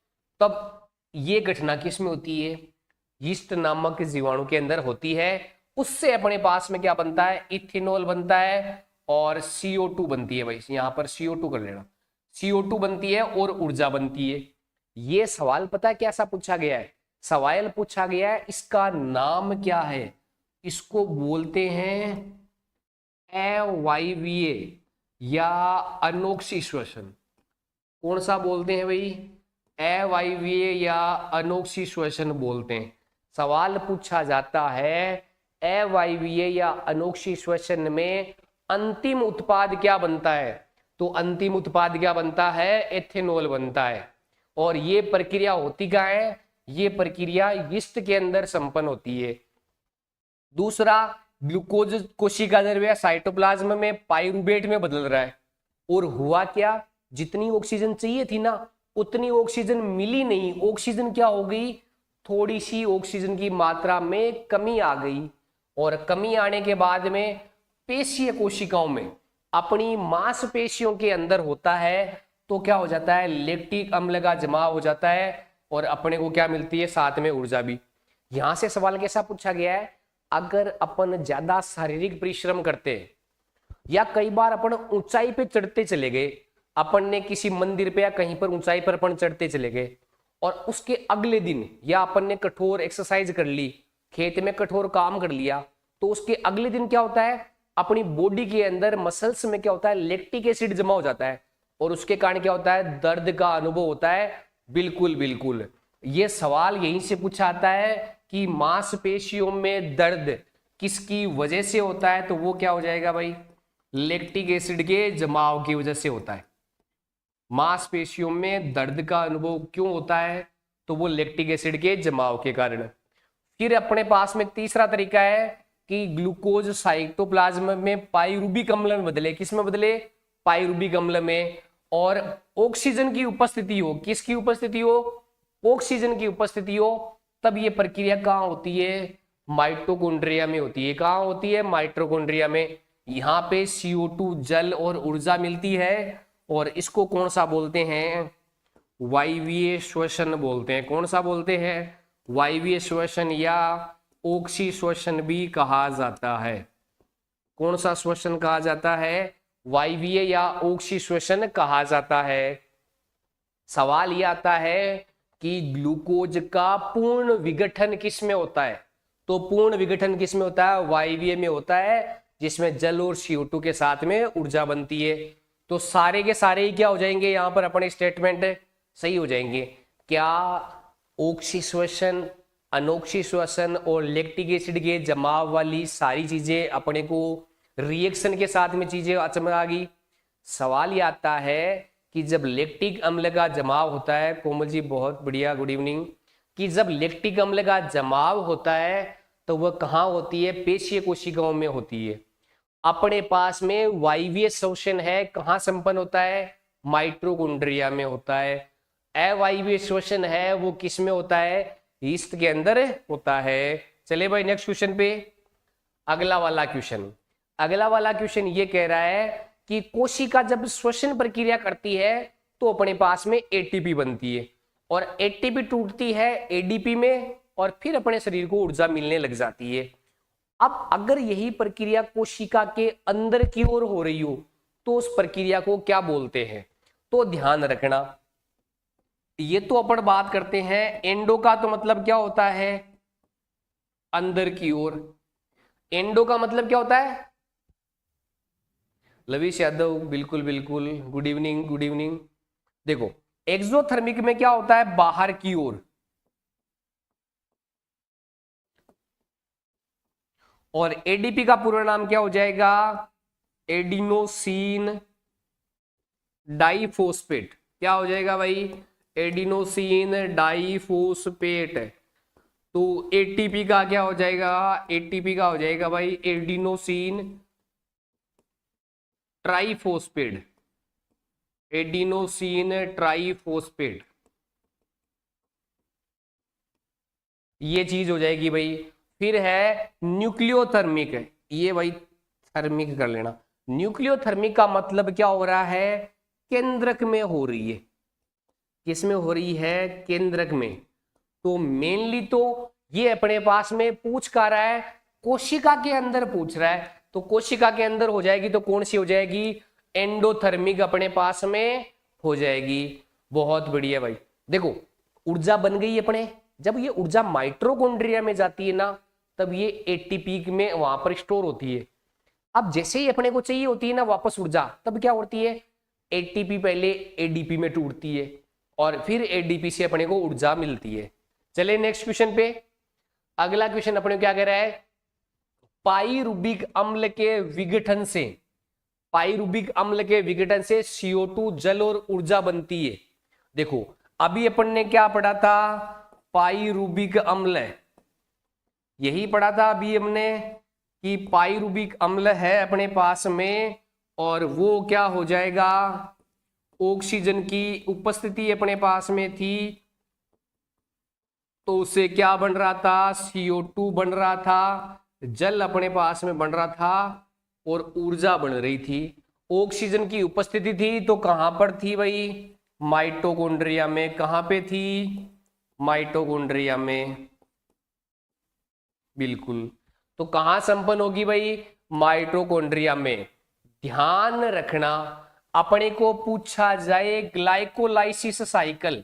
तब ये घटना किसमें होती है, यीस्ट नामक जीवाणु के अंदर होती है। उससे अपने पास में क्या बनता है, इथेनॉल बनता है और CO2 बनती है। भाई यहां पर CO2 कर लेना, CO2 बनती है और ऊर्जा बनती है। ये सवाल पता है कैसा पूछा गया है, सवाल पूछा गया है इसका नाम क्या है, इसको बोलते हैं अवायवीय या अनोक्सी श्वसन। कौन सा बोलते हैं भाई, अवायवीय या अनोक्सी श्वसन बोलते हैं। सवाल पूछा जाता है अवायवीय या अनोक्सी श्वसन में अंतिम उत्पाद क्या बनता है, तो अंतिम उत्पाद क्या बनता है, एथेनॉल बनता है। और ये प्रक्रिया होती क्या है, ये प्रक्रिया यीस्ट के अंदर संपन्न होती है। दूसरा, ग्लूकोज कोशिका द्रव्य साइटोप्लाज्म में पाइरूवेट में बदल रहा है, और हुआ क्या, जितनी ऑक्सीजन चाहिए थी ना उतनी ऑक्सीजन मिली नहीं, ऑक्सीजन क्या हो गई, थोड़ी सी ऑक्सीजन की मात्रा में कमी आ गई। और कमी आने के बाद में पेशीय कोशिकाओं में अपनी मांसपेशियों के अंदर होता है, तो क्या हो जाता है, लैक्टिक अम्ल का जमाव हो जाता है और अपने को क्या मिलती है, साथ में ऊर्जा भी। यहां से सवाल कैसा पूछा गया है, अगर अपन ज्यादा शारीरिक परिश्रम करते या कई बार अपन ऊंचाई पे चढ़ते चले गए, अपन ने किसी मंदिर पे या कहीं पर ऊंचाई पर अपन चढ़ते चले गए और उसके अगले दिन या अपन ने कठोर एक्सरसाइज कर ली, खेत में कठोर काम कर लिया, तो उसके अगले दिन क्या होता है, अपनी बॉडी के अंदर मसल्स में क्या होता है, लैक्टिक एसिड जमा हो जाता है और उसके कारण क्या होता है, दर्द का अनुभव होता है। बिल्कुल बिल्कुल, ये सवाल यहीं से पूछा आता है कि मांसपेशियों में दर्द किसकी वजह से होता है, तो वो क्या हो जाएगा भाई, लैक्टिक एसिड के जमाव की वजह से होता है। मांसपेशियों में दर्द का अनुभव क्यों होता है, तो वो लैक्टिक एसिड के जमाव के कारण। फिर अपने पास में तीसरा तरीका है कि ग्लूकोज साइटोप्लाज्म में पाइरूबिक अम्ल में बदले, किस में बदले, पाइरूबिक अम्ल में, और ऑक्सीजन की उपस्थिति हो, किसकी उपस्थिति हो, ऑक्सीजन की उपस्थिति हो, तब ये प्रक्रिया कहाँ होती है, माइटोकॉन्ड्रिया में होती है। कहाँ होती है, माइटोकॉन्ड्रिया में। यहाँ पे CO2 जल और ऊर्जा मिलती है और इसको कौन सा बोलते हैं, वायवीय श्वसन बोलते हैं। कौन सा बोलते हैं, वायवीय श्वसन या ऑक्सी श्वसन भी कहा जाता है। कौन सा श्वसन कहा जाता है, वायवीय या ऑक्सी श्वसन कहा जाता है। सवाल यह आता है कि ग्लूकोज का पूर्ण विघटन किस में होता है, तो पूर्ण विघटन किस में होता है, वायवीय में होता है, जिसमें जल और CO2 के साथ में ऊर्जा बनती है। तो सारे के सारे ही क्या हो जाएंगे, यहां पर अपने स्टेटमेंट सही हो जाएंगे। क्या ऑक्सी श्वसन, अनोक्सी श्वसन और लैक्टिक एसिड के जमाव वाली सारी चीजें अपने को रिएक्शन के साथ में चीजें समझ आ गई। सवाल ये आता है कि जब लैक्टिक अम्ल का जमाव होता है, कोमल जी बहुत बढ़िया, गुड इवनिंग, कि जब लैक्टिक अम्ल का जमाव होता है तो वह कहाँ होती है, पेशीय कोशिकाओं में होती है। अपने पास में वायवीय श्वसन है, कहाँ संपन्न होता है, माइटोकॉन्ड्रिया में होता है। अवायवीय श्वसन है वो किस में होता है, यीस्ट के अंदर होता है। चले भाई नेक्स्ट क्वेश्चन पे, अगला वाला क्वेश्चन। अगला वाला क्वेश्चन ये कह रहा है कि कोशिका जब श्वसन प्रक्रिया करती है तो अपने पास में ATP बनती है और ATP टूटती है ADP में और फिर अपने शरीर को ऊर्जा मिलने लग जाती है। अब अगर यही प्रक्रिया कोशिका के अंदर की ओर हो रही हो तो उस प्रक्रिया को क्या बोलते हैं, तो ध्यान रखना। ये तो अपन बात करते हैं एंडो का, तो मतलब क्या होता है, अंदर की ओर। एंडो का मतलब क्या होता है, लविश यादव बिल्कुल बिल्कुल, गुड इवनिंग गुड इवनिंग। देखो एक्सोथर्मिक में क्या होता है, बाहर की ओर, और ADP का पूरा नाम क्या हो जाएगा, एडिनोसिन डाइफोस्फेट। क्या हो जाएगा भाई, एडिनोसिन डाइफोस्फेट। तो ATP का क्या हो जाएगा, ATP का हो जाएगा भाई एडिनोसिन ट्राइफोस्फेट, एडिनोसिन ट्राइफोस्फेट। ये चीज हो जाएगी भाई। फिर है न्यूक्लियोथर्मिक, ये भाई थर्मिक कर लेना। न्यूक्लियोथर्मिक का मतलब क्या हो रहा है, केंद्रक में हो रही है। किस में हो रही है, केंद्रक में। तो मेनली तो ये अपने पास में पूछ का रहा है, कोशिका के अंदर पूछ रहा है, तो कोशिका के अंदर हो जाएगी तो कौन सी हो जाएगी, एंडोथर्मिक अपने पास में हो जाएगी। बहुत बढ़िया भाई। देखो ऊर्जा बन गई अपने, जब ये ऊर्जा माइटोकॉन्ड्रिया में जाती है ना, तब ये एटीपी में वहां पर स्टोर होती है। अब जैसे ही अपने को चाहिए होती है ना वापस ऊर्जा, तब क्या होती है, एटीपी पहले एडीपी में टूटती है और फिर एडीपी से अपने को ऊर्जा मिलती है। चले नेक्स्ट क्वेश्चन पे। अगला क्वेश्चन अपने को क्या कह रहा है, पाइरुबिक अम्ल के विघटन से, पाइरुबिक अम्ल के विघटन से CO2 जल और ऊर्जा बनती है। देखो अभी अपन ने क्या पढ़ा था, पाइरुबिक अम्ल, यही पढ़ा था अभी हमने कि पाइरुबिक अम्ल है अपने पास में, और वो क्या हो जाएगा, ऑक्सीजन की उपस्थिति अपने पास में थी, तो उससे क्या बन रहा था, CO2 बन रहा था, जल अपने पास में बन रहा था और ऊर्जा बन रही थी। ऑक्सीजन की उपस्थिति थी तो कहां पर थी भाई, माइटोकॉन्ड्रिया में। कहां पे थी, माइटोकॉन्ड्रिया में, बिल्कुल। तो कहां संपन्न होगी भाई, माइटोकॉन्ड्रिया में। ध्यान रखना अपने को पूछा जाए ग्लाइकोलाइसिस साइकिल,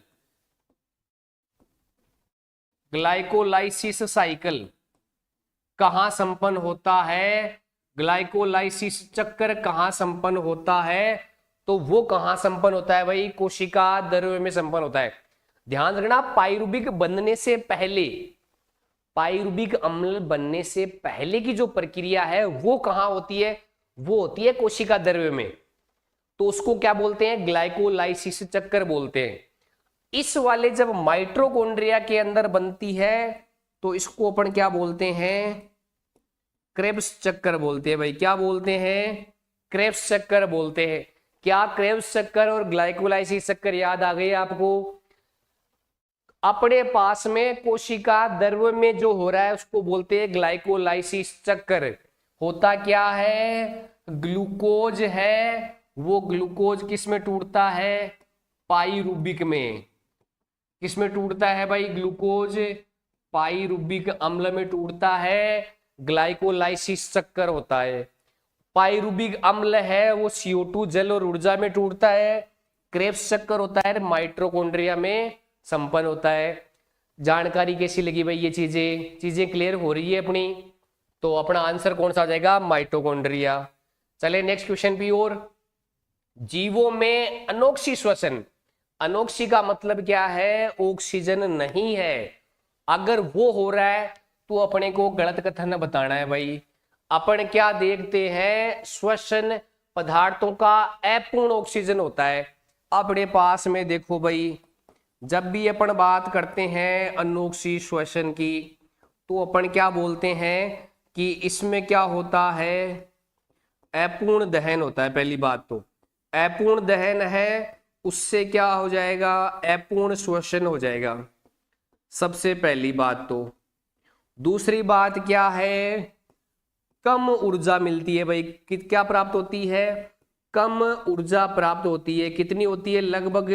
ग्लाइकोलाइसिस साइकिल कहां संपन्न होता है, ग्लाइकोलाइसिस चक्र कहां संपन्न होता है, तो वो कहां संपन्न होता है भाई, कोशिका द्रव्य में संपन्न होता है। ध्यान रखना पाइरुबिक बनने से पहले, पाइरुबिक अम्ल बनने से पहले की जो प्रक्रिया है वो कहां होती है, वो होती है कोशिका द्रव्य में। तो उसको क्या बोलते हैं, ग्लाइकोलाइसिस चक्र बोलते हैं। इस वाले जब माइटोकॉन्ड्रिया के अंदर बनती है तो इसको अपन क्या बोलते हैं, क्रेब्स चक्कर बोलते हैं भाई। क्या बोलते हैं, क्रेब्स चक्कर बोलते हैं। क्या क्रेब्स चक्कर और ग्लाइकोलाइसिस चक्कर याद आ गई आपको। अपने पास में कोशिका द्रव्य में जो हो रहा है उसको बोलते हैं ग्लाइकोलाइसिस चक्कर। होता क्या है, ग्लूकोज है, वो ग्लूकोज किस में टूटता है, पाइरुबिक में। किस में टूटता है भाई, ग्लूकोज पाइरुबिक अम्ल में टूटता है, ग्लाइकोलाइसिस चक्कर होता है। पाइरुबिक अम्ल है वो CO2 जल और ऊर्जा में टूटता है, क्रेब्स चक्कर होता है, माइटोकॉन्ड्रिया में संपन्न होता है। जानकारी कैसी लगी भाई, ये चीजें चीजें क्लियर हो रही है अपनी, तो अपना आंसर कौन सा आ जाएगा, माइटोकॉन्ड्रिया। चले नेक्स्ट क्वेश्चन भी। और जीवों में अनोक्सी श्वसन, अनोक्सी का मतलब क्या है, ऑक्सीजन नहीं है। अगर वो हो रहा है तो अपने को गलत कथन बताना है भाई। अपन क्या देखते हैं, श्वसन पदार्थों का अपूर्ण ऑक्सीजन होता है। अपने पास में देखो भाई, जब भी अपन बात करते हैं अनोक्सी श्वसन की, तो अपन क्या बोलते हैं कि इसमें क्या होता है, अपूर्ण दहन होता है। पहली बात तो अपूर्ण दहन है, उससे क्या हो जाएगा, अपूर्ण श्वसन हो जाएगा, सबसे पहली बात तो। दूसरी बात क्या है, कम ऊर्जा मिलती है भाई। क्या प्राप्त होती है, कम ऊर्जा प्राप्त होती है। कितनी होती है, लगभग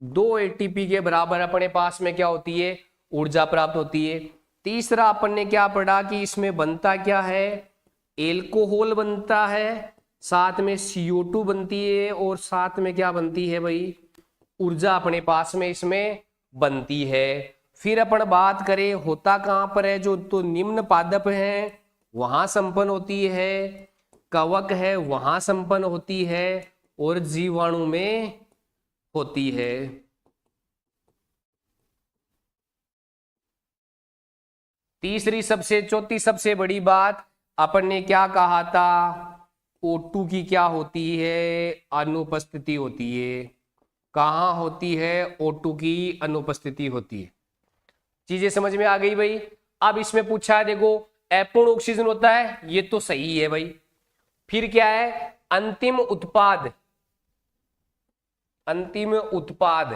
2 ATP के बराबर अपने पास में क्या होती है, ऊर्जा प्राप्त होती है। तीसरा अपन ने क्या पढ़ा कि इसमें बनता क्या है, एल्कोहल बनता है, साथ में CO2 बनती है, और साथ में क्या बनती है भाई, ऊर्जा अपने पास में इसमें बनती है। फिर अपन बात करें होता कहां पर है, जो तो निम्न पादप है वहां संपन्न होती है, कवक है वहां संपन्न होती है, और जीवाणु में होती है। तीसरी सबसे चौथी सबसे बड़ी बात, अपन ने क्या कहा था, O2 की क्या होती है, अनुपस्थिति होती है। कहां होती है, O2 की अनुपस्थिति होती है। चीजें समझ में आ गई भाई। अब इसमें पूछा है, देखो अपूर्ण ऑक्सीजन होता है, ये तो सही है भाई। फिर क्या है, अंतिम उत्पाद, अंतिम उत्पाद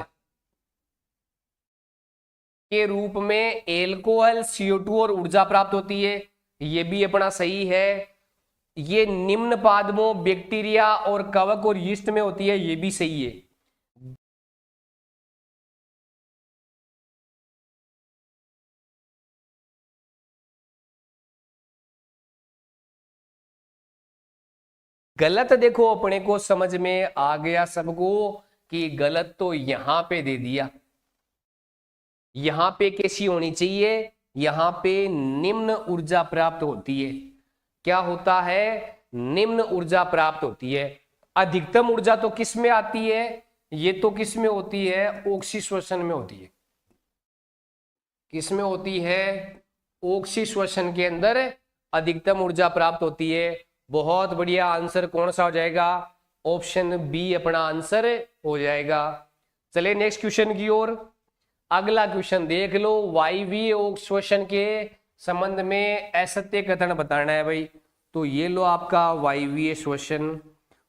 के रूप में एल्कोहल, CO2 और ऊर्जा प्राप्त होती है, ये भी अपना सही है। ये निम्न पादपों, बैक्टीरिया और कवक और यीस्ट में होती है, ये भी सही है। गलत देखो अपने को समझ में आ गया सबको कि गलत तो यहां पे दे दिया। यहां पे कैसी होनी चाहिए, यहां पे निम्न ऊर्जा प्राप्त होती है। क्या होता है, निम्न ऊर्जा प्राप्त होती है। अधिकतम ऊर्जा तो किस में आती है, ये तो किस में होती है, ऑक्सीश्वसन में होती है। किस में होती है, ऑक्सीश्वसन के अंदर अधिकतम ऊर्जा प्राप्त होती है। बहुत बढ़िया, आंसर कौन सा हो जाएगा, ऑप्शन बी अपना आंसर हो जाएगा। चलिए नेक्स्ट क्वेश्चन की ओर। अगला क्वेश्चन देख लो, वायवीय ऑक्सीश्वसन के संबंध में असत्य कथन बताना है भाई। तो ये लो आपका वायवीय श्वसन।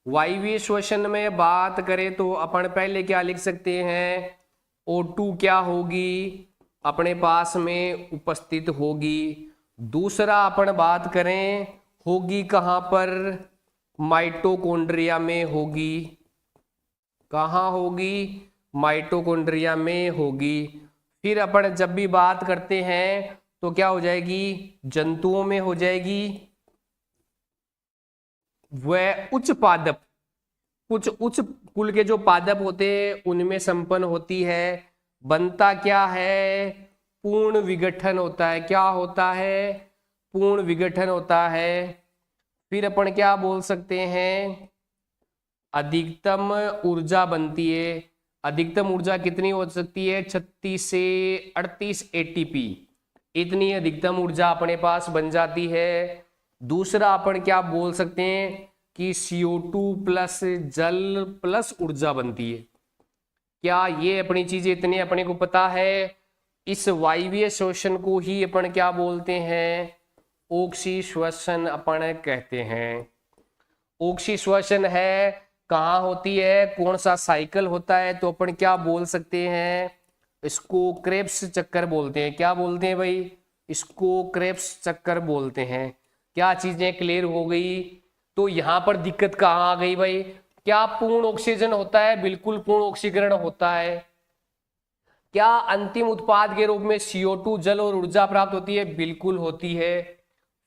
वायवीय श्वसन में बात करें तो अपन पहले क्या लिख सकते हैं, O2 क्या होगी, अपने पास में उपस्थित होगी। दूसरा अपन बात करें, होगी कहां पर, माइटोकॉन्ड्रिया में होगी। कहां होगी, माइटोकॉन्ड्रिया में होगी। फिर अपन जब भी बात करते हैं तो क्या हो जाएगी, जंतुओं में हो जाएगी। वह उच्च पादप, कुछ उच्च कुल के जो पादप होते हैं उनमें संपन्न होती है। बनता क्या है, पूर्ण विघटन होता है। क्या होता है, पूर्ण विघटन होता है। फिर अपन क्या बोल सकते हैं, अधिकतम ऊर्जा बनती है। अधिकतम ऊर्जा कितनी हो सकती है, 36 से 38 ATP, इतनी अधिकतम ऊर्जा अपने पास बन जाती है। दूसरा अपन क्या बोल सकते हैं कि CO2 प्लस जल प्लस ऊर्जा बनती है। क्या ये अपनी चीजें इतनी अपने को पता है। इस वायवीय श्वसन को ही अपन क्या बोलते हैं, ऑक्सीश्वसन अपन कहते हैं। ऑक्सीश्वसन है, कहाँ होती है, कौन सा साइकिल होता है, तो अपन क्या बोल सकते हैं, इसको क्रेब्स चक्कर बोलते हैं। क्या बोलते हैं भाई, इसको क्रेब्स चक्कर बोलते हैं। क्या चीजें क्लियर हो गई। तो यहां पर दिक्कत कहाँ आ गई भाई, क्या पूर्ण ऑक्सीजन होता है, बिल्कुल पूर्ण ऑक्सीकरण होता है। क्या अंतिम उत्पाद के रूप में CO2 जल और ऊर्जा प्राप्त होती है, बिल्कुल होती है।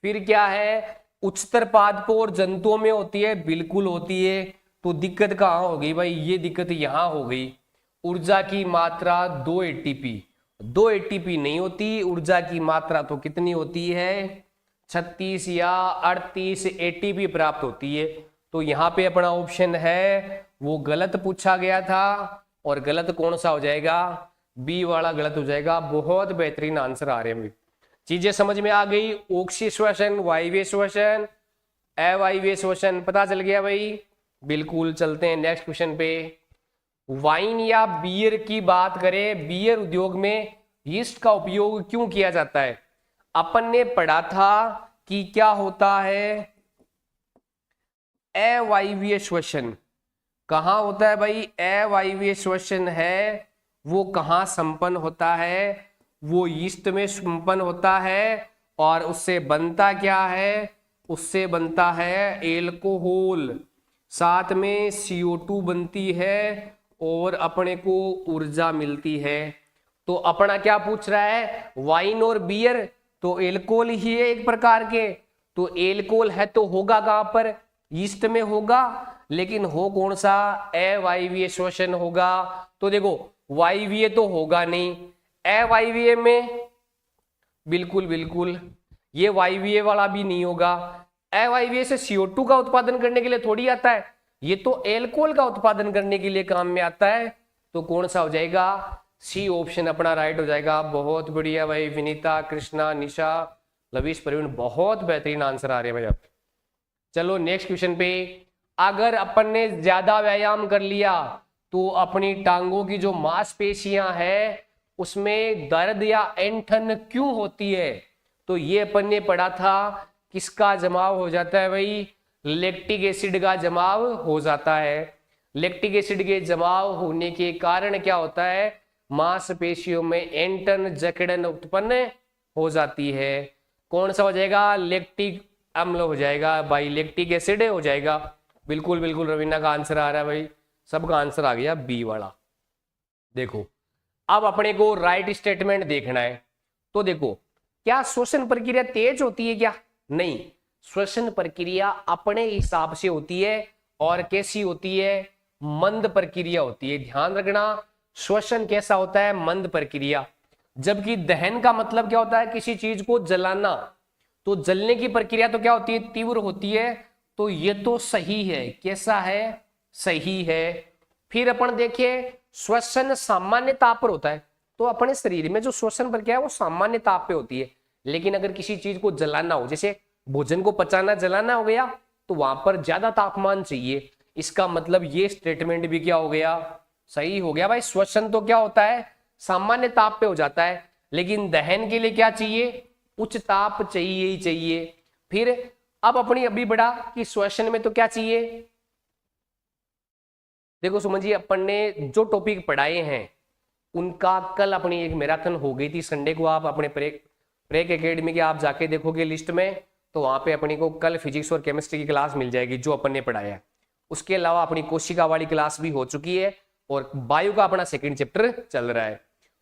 फिर क्या है, उच्चतर पादपों और जंतुओं में होती है, बिल्कुल होती है। तो दिक्कत कहाँ हो गई भाई, ये दिक्कत यहां हो गई। ऊर्जा की मात्रा 2 ATP, 2 ATP नहीं होती, ऊर्जा की मात्रा तो कितनी होती है, 36 या 38 ATP प्राप्त होती है। तो यहाँ पे अपना ऑप्शन है वो गलत पूछा गया था, और गलत कौन सा हो जाएगा, बी वाला गलत हो जाएगा। बहुत बेहतरीन आंसर आ रहे हैं। चीजें समझ में आ गई, ऑक्सीश्वसन, वायवीय श्वसन, अवायवीय श्वसन पता चल गया भाई। बिल्कुल, चलते हैं नेक्स्ट क्वेश्चन पे। वाइन या बियर की बात करें, बियर उद्योग में यीस्ट का उपयोग क्यों किया जाता है। अपन ने पढ़ा था कि क्या होता है, अवायवीय श्वसन कहां होता है भाई, अवायवीय श्वसन है वो कहां संपन्न होता है, वो यीस्ट में संपन्न होता है। और उससे बनता क्या है, उससे बनता है एल्कोहल, साथ में CO2 बनती है और अपने को ऊर्जा मिलती है। तो अपना क्या पूछ रहा है, वाइन और बियर तो एल्कोहल ही है एक प्रकार के। तो एल्कोहल है तो होगा कहां पर, यीस्ट में होगा, लेकिन हो कौन सा, अवायवीय श्वसन होगा। तो देखो वायवीय तो होगा नहीं, अवायवीय में बिल्कुल बिल्कुल ये वायवीय वाला भी नहीं होगा। अवायवीय से CO2 का उत्पादन करने के लिए थोड़ी आता है, ये तो एल्कोहल का उत्पादन करने के लिए काम में आता है। तो कौन सा हो जाएगा, सी ऑप्शन अपना राइट हो जाएगा। बहुत बढ़िया भाई, विनीता, कृष्णा, निशा, लवीश, प्रवीण, बहुत बेहतरीन आंसर आ रहे हैं भाई आप। चलो नेक्स्ट क्वेश्चन पे। अगर अपन ने ज्यादा व्यायाम कर लिया तो अपनी टांगों की जो मांसपेशियां है उसमें दर्द या ऐंठन क्यों होती है। तो ये अपन ने पढ़ा था, किसका जमाव हो जाता है भाई, लैक्टिक एसिड का जमाव हो जाता है। लैक्टिक एसिड के जमाव होने के कारण क्या होता है, मांसपेशियों में एंटन जकड़न उत्पन्न हो जाती है। कौन सा हो जाएगा? लैक्टिक अम्ल हो जाएगा भाई, लैक्टिक एसिड हो जाएगा। बिल्कुल बिल्कुल रवीना का आंसर आ रहा है भाई, सबका आंसर आ गया बी वाला। देखो अब अपने को राइट स्टेटमेंट देखना है। तो देखो क्या श्वसन प्रक्रिया तेज होती है क्या? नहीं, श्वसन प्रक्रिया अपने हिसाब से होती है और कैसी होती है? मंद प्रक्रिया होती है। ध्यान रखना, श्वसन कैसा होता है? मंद प्रक्रिया। जबकि दहन का मतलब क्या होता है? किसी चीज को जलाना। तो जलने की प्रक्रिया तो क्या होती है? तीव्र होती है। तो ये तो सही है। कैसा है? सही है। फिर अपन देखिए श्वसन सामान्य ताप पर होता है। तो अपने शरीर में जो श्वसन प्रक्रिया है वो सामान्य ताप पे होती है। लेकिन अगर किसी चीज को जलाना हो, जैसे भोजन को पचाना जलाना हो गया, तो वहां पर ज्यादा तापमान चाहिए। इसका मतलब ये स्टेटमेंट भी क्या हो गया? सही हो गया भाई। श्वसन तो क्या होता है? सामान्य ताप पे हो जाता है, लेकिन दहन के लिए क्या चाहिए? उच्च ताप चाहिए ही चाहिए। फिर अब अपनी अभी बढ़ा कि श्वसन में तो क्या चाहिए? देखो सुमन जी, अपन ने जो टॉपिक पढ़ाए हैं उनका कल अपनी एक मैराथन हो गई थी संडे को। आप अपने प्रेक एकेडमी के आप जाके देखोगे लिस्ट में, तो वहां पे अपनी को कल फिजिक्स और केमिस्ट्री की क्लास मिल जाएगी जो अपन ने पढ़ाया है। उसके अलावा अपनी कोशिका वाली क्लास भी हो चुकी है और बायो का अपना सेकंड चैप्टर चल रहा है।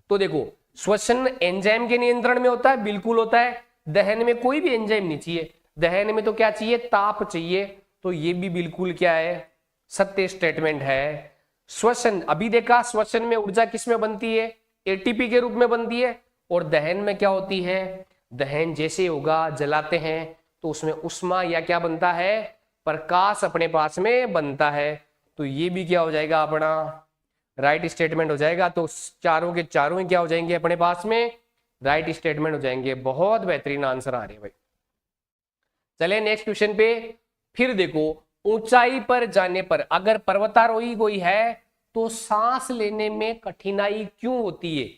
तो देखो श्वसन एंजाइम के नियंत्रण में होता है, बिल्कुल होता है। दहन में कोई भी एंजाइम नहीं चाहिए। दहन में तो क्या चाहिए? ताप चाहिए। तो ये भी बिल्कुल क्या है? सत्य स्टेटमेंट है। श्वसन अभी देखा, श्वसन में ऊर्जा किस में बनती है? एटीपी के रूप में बनती है। और दहन में क्या होती है? दहन जैसे होगा, जलाते हैं तो उसमें उष्मा या क्या बनता है? प्रकाश अपने पास में बनता है। तो ये भी क्या हो जाएगा? अपना राइट स्टेटमेंट हो जाएगा। तो चारों के चारों ही क्या हो जाएंगे? अपने पास में राइट स्टेटमेंट हो जाएंगे। बहुत बेहतरीन आंसर आ रहे हैं भाई। चले नेक्स्ट क्वेश्चन पे। फिर देखो ऊंचाई पर जाने पर अगर पर्वतारोही कोई है तो सांस लेने में कठिनाई क्यों होती है?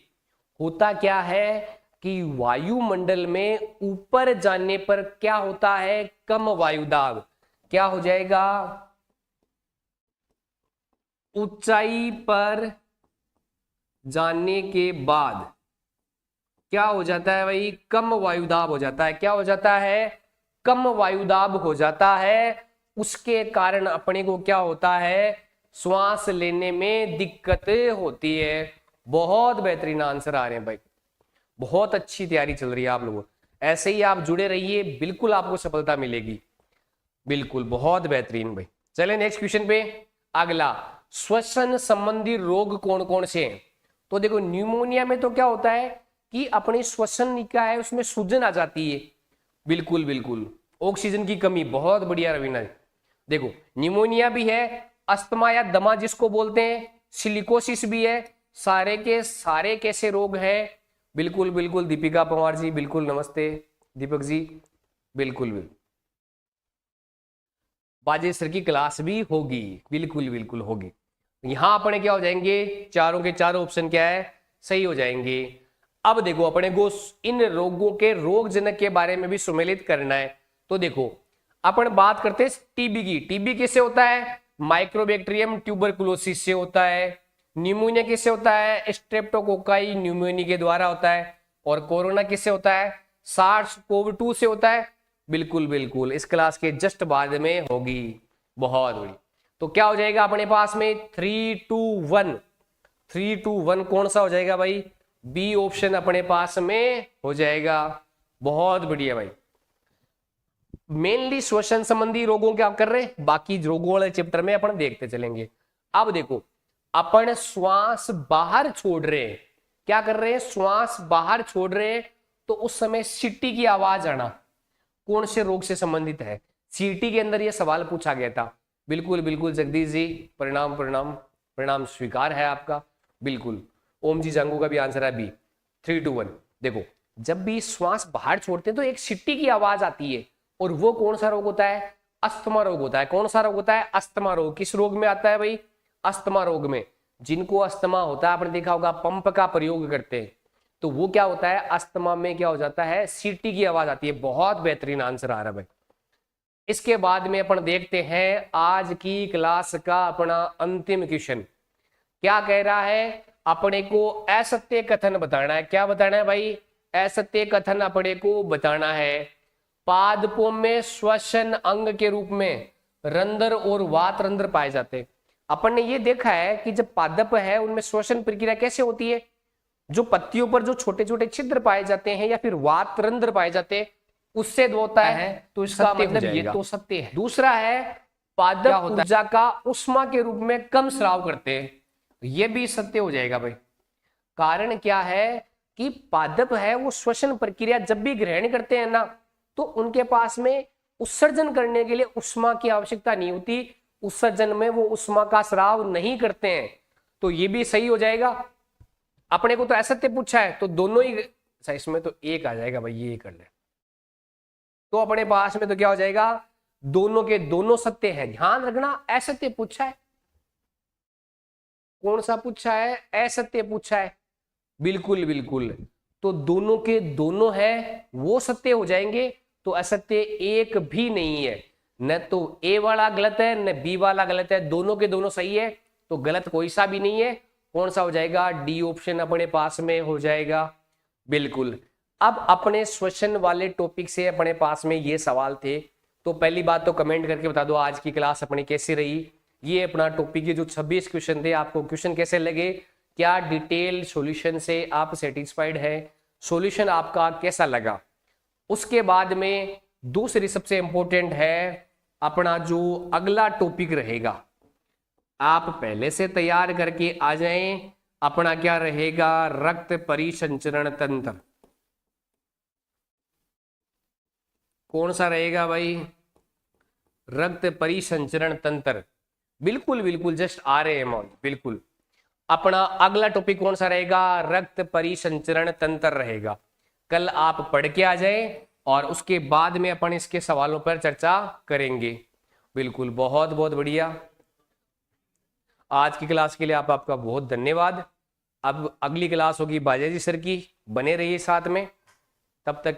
होता क्या है कि वायुमंडल में ऊपर जाने पर क्या होता है? कम वायुदाब। क्या हो जाएगा? ऊंचाई पर जाने के बाद क्या हो जाता है भाई? कम वायुदाब हो जाता है। क्या हो जाता है? कम वायुदाब हो जाता है। उसके कारण अपने को क्या होता है? श्वास लेने में दिक्कत होती है। बहुत बेहतरीन आंसर आ रहे हैं भाई, बहुत अच्छी तैयारी चल रही है आप लोगों। ऐसे ही आप जुड़े रहिए, बिल्कुल आपको सफलता मिलेगी। बिल्कुल बहुत बेहतरीन भाई। चले नेक्स्ट क्वेश्चन पे। अगला, श्वसन संबंधी रोग कौन कौन से हैं? तो देखो न्यूमोनिया में तो क्या होता है कि अपनी श्वसन निका है उसमें सूजन आ जाती है। बिल्कुल बिल्कुल, ऑक्सीजन की कमी। बहुत बढ़िया रवीना। देखो न्यूमोनिया भी है, अस्थमा या दमा जिसको बोलते हैं, सिलिकोसिस भी है। सारे के सारे कैसे रोग हैं? बिल्कुल बिल्कुल दीपिका पवार जी, बिल्कुल नमस्ते दीपक जी। बिल्कुल बिल्कुल बाजे सर की क्लास भी होगी, बिल्कुल बिल्कुल होगी। यहां अपने क्या हो जाएंगे? चारों के चारों ऑप्शन क्या है? सही हो जाएंगे। अब देखो अपने को इन रोगों के रोगजनक के बारे में भी सम्मिलित करना है। तो देखो अपन बात करते हैं टीबी की। टीबी किससे होता है? माइक्रोबैक्टीरियम ट्यूबरकुलोसिस से होता है। न्यूमोनिया किससे होता है? स्ट्रेप्टोकोकाई न्यूमोनिया के द्वारा होता है। और कोरोना किससे होता है? सार्स कोव 2 से होता है। बिल्कुल बिल्कुल, इस क्लास के जस्ट बाद में होगी। बहुत बड़ी। तो क्या हो जाएगा अपने पास में? 3, 2, 1। 3, 2, 1 कौन सा हो जाएगा भाई? बी ऑप्शन अपने पास में हो जाएगा। बहुत बढ़िया भाई। मेनली श्वसन संबंधी रोगों क्या कर रहे हैं, बाकी रोगों वाले चैप्टर में अपन देखते चलेंगे। अब देखो अपन श्वास बाहर छोड़ रहे हैं। क्या कर रहे हैं? श्वास बाहर छोड़ रहे हैं। तो उस समय सीटी की आवाज आना कौन से रोग से संबंधित है? सीटी के अंदर यह सवाल पूछा गया था। बिल्कुल बिल्कुल जगदीश जी, परिणाम परिणाम परिणाम स्वीकार है आपका। बिल्कुल ओम जी जांगू का भी आंसर है बी। 3, 2, 1। देखो जब भी श्वास बाहर छोड़ते हैं तो एक सीटी की आवाज आती है। और वो कौन सा रोग होता है? अस्थमा रोग होता है। कौन सा रोग होता है? अस्थमा रोग। किस रोग में आता है भाई? अस्थमा रोग में। जिनको अस्थमा होता है आपने देखा होगा पंप का प्रयोग करते हैं, तो वो क्या होता है? अस्थमा में क्या हो जाता है? सीटी की आवाज आती है। बहुत बेहतरीन आंसर आ रहा है भाई। इसके बाद में अपन देखते हैं आज की क्लास का अपना अंतिम क्वेश्चन। क्या कह रहा है? अपने को असत्य कथन बताना है। क्या बताना है भाई? असत्य कथन अपने को बताना है। पादपों में श्वसन अंग के रूप में रंध्र और वात रंध्र पाए जाते हैं। अपन ने ये देखा है कि जब पादप है उनमें श्वसन प्रक्रिया कैसे होती है, जो पत्तियों पर जो छोटे छोटे छिद्र पाए जाते हैं या फिर वात रंध्र पाए जाते हैं उससे होता है, तो इसका मतलब ये तो सत्य है। दूसरा है पादप ऊर्जा का उष्मा के रूप में कम स्राव करते हैं, ये भी सत्य हो जाएगा भाई। कारण क्या है कि पादप है वो श्वसन प्रक्रिया जब भी ग्रहण करते हैं ना, तो उनके पास में उत्सर्जन करने के लिए उष्मा की आवश्यकता नहीं होती, उत्सर्जन में वो उष्मा का स्राव नहीं करते हैं, तो ये भी सही हो जाएगा। अपने को तो असत्य पूछा है तो दोनों ही, इसमें तो एक आ जाएगा भाई, ये कर ले तो अपने पास में तो क्या हो जाएगा, दोनों के दोनों सत्य है। ध्यान रखना असत्य पूछा है, कौन सा पूछा है? असत्य पूछा है, बिल्कुल बिल्कुल, तो दोनों के दोनों है वो सत्य हो जाएंगे, तो असत्य एक भी नहीं है। न तो ए वाला गलत है न बी वाला गलत है, दोनों के दोनों सही है, तो गलत कोई सा भी नहीं है। कौन सा हो जाएगा? डी ऑप्शन अपने पास में हो जाएगा, बिल्कुल। अब अपने श्वसन वाले टॉपिक से अपने पास में ये सवाल थे, तो पहली बात तो कमेंट करके बता दो आज की क्लास अपनी कैसी रही। ये अपना टॉपिक के जो 26 क्वेश्चन थे, आपको क्वेश्चन कैसे लगे? क्या डिटेल सॉल्यूशन से आप सेटिस्फाइड है? सॉल्यूशन आपका कैसा लगा? उसके बाद में दूसरी सबसे इंपॉर्टेंट है अपना जो अगला टॉपिक रहेगा, आप पहले से तैयार करके आ जाएं। अपना क्या रहेगा? रक्त परिसंचरण तंत्र। कौन सा रहेगा भाई? रक्त परिसंचरण तंत्र, बिल्कुल बिल्कुल, जस्ट आ रहे हैं मौज, बिल्कुल। अपना अगला टॉपिक कौन सा रहेगा? रक्त परिसंचरण तंत्र रहेगा। कल आप पढ़ के आ जाएं और उसके बाद में अपन इसके सवालों पर चर्चा करेंगे। बिल्कुल, बहुत बहुत बढ़िया। आज की क्लास के लिए आपका बहुत धन्यवाद। अब अगली क्लास होगी बाजाजी सर की, बने रहिए साथ में, तब तक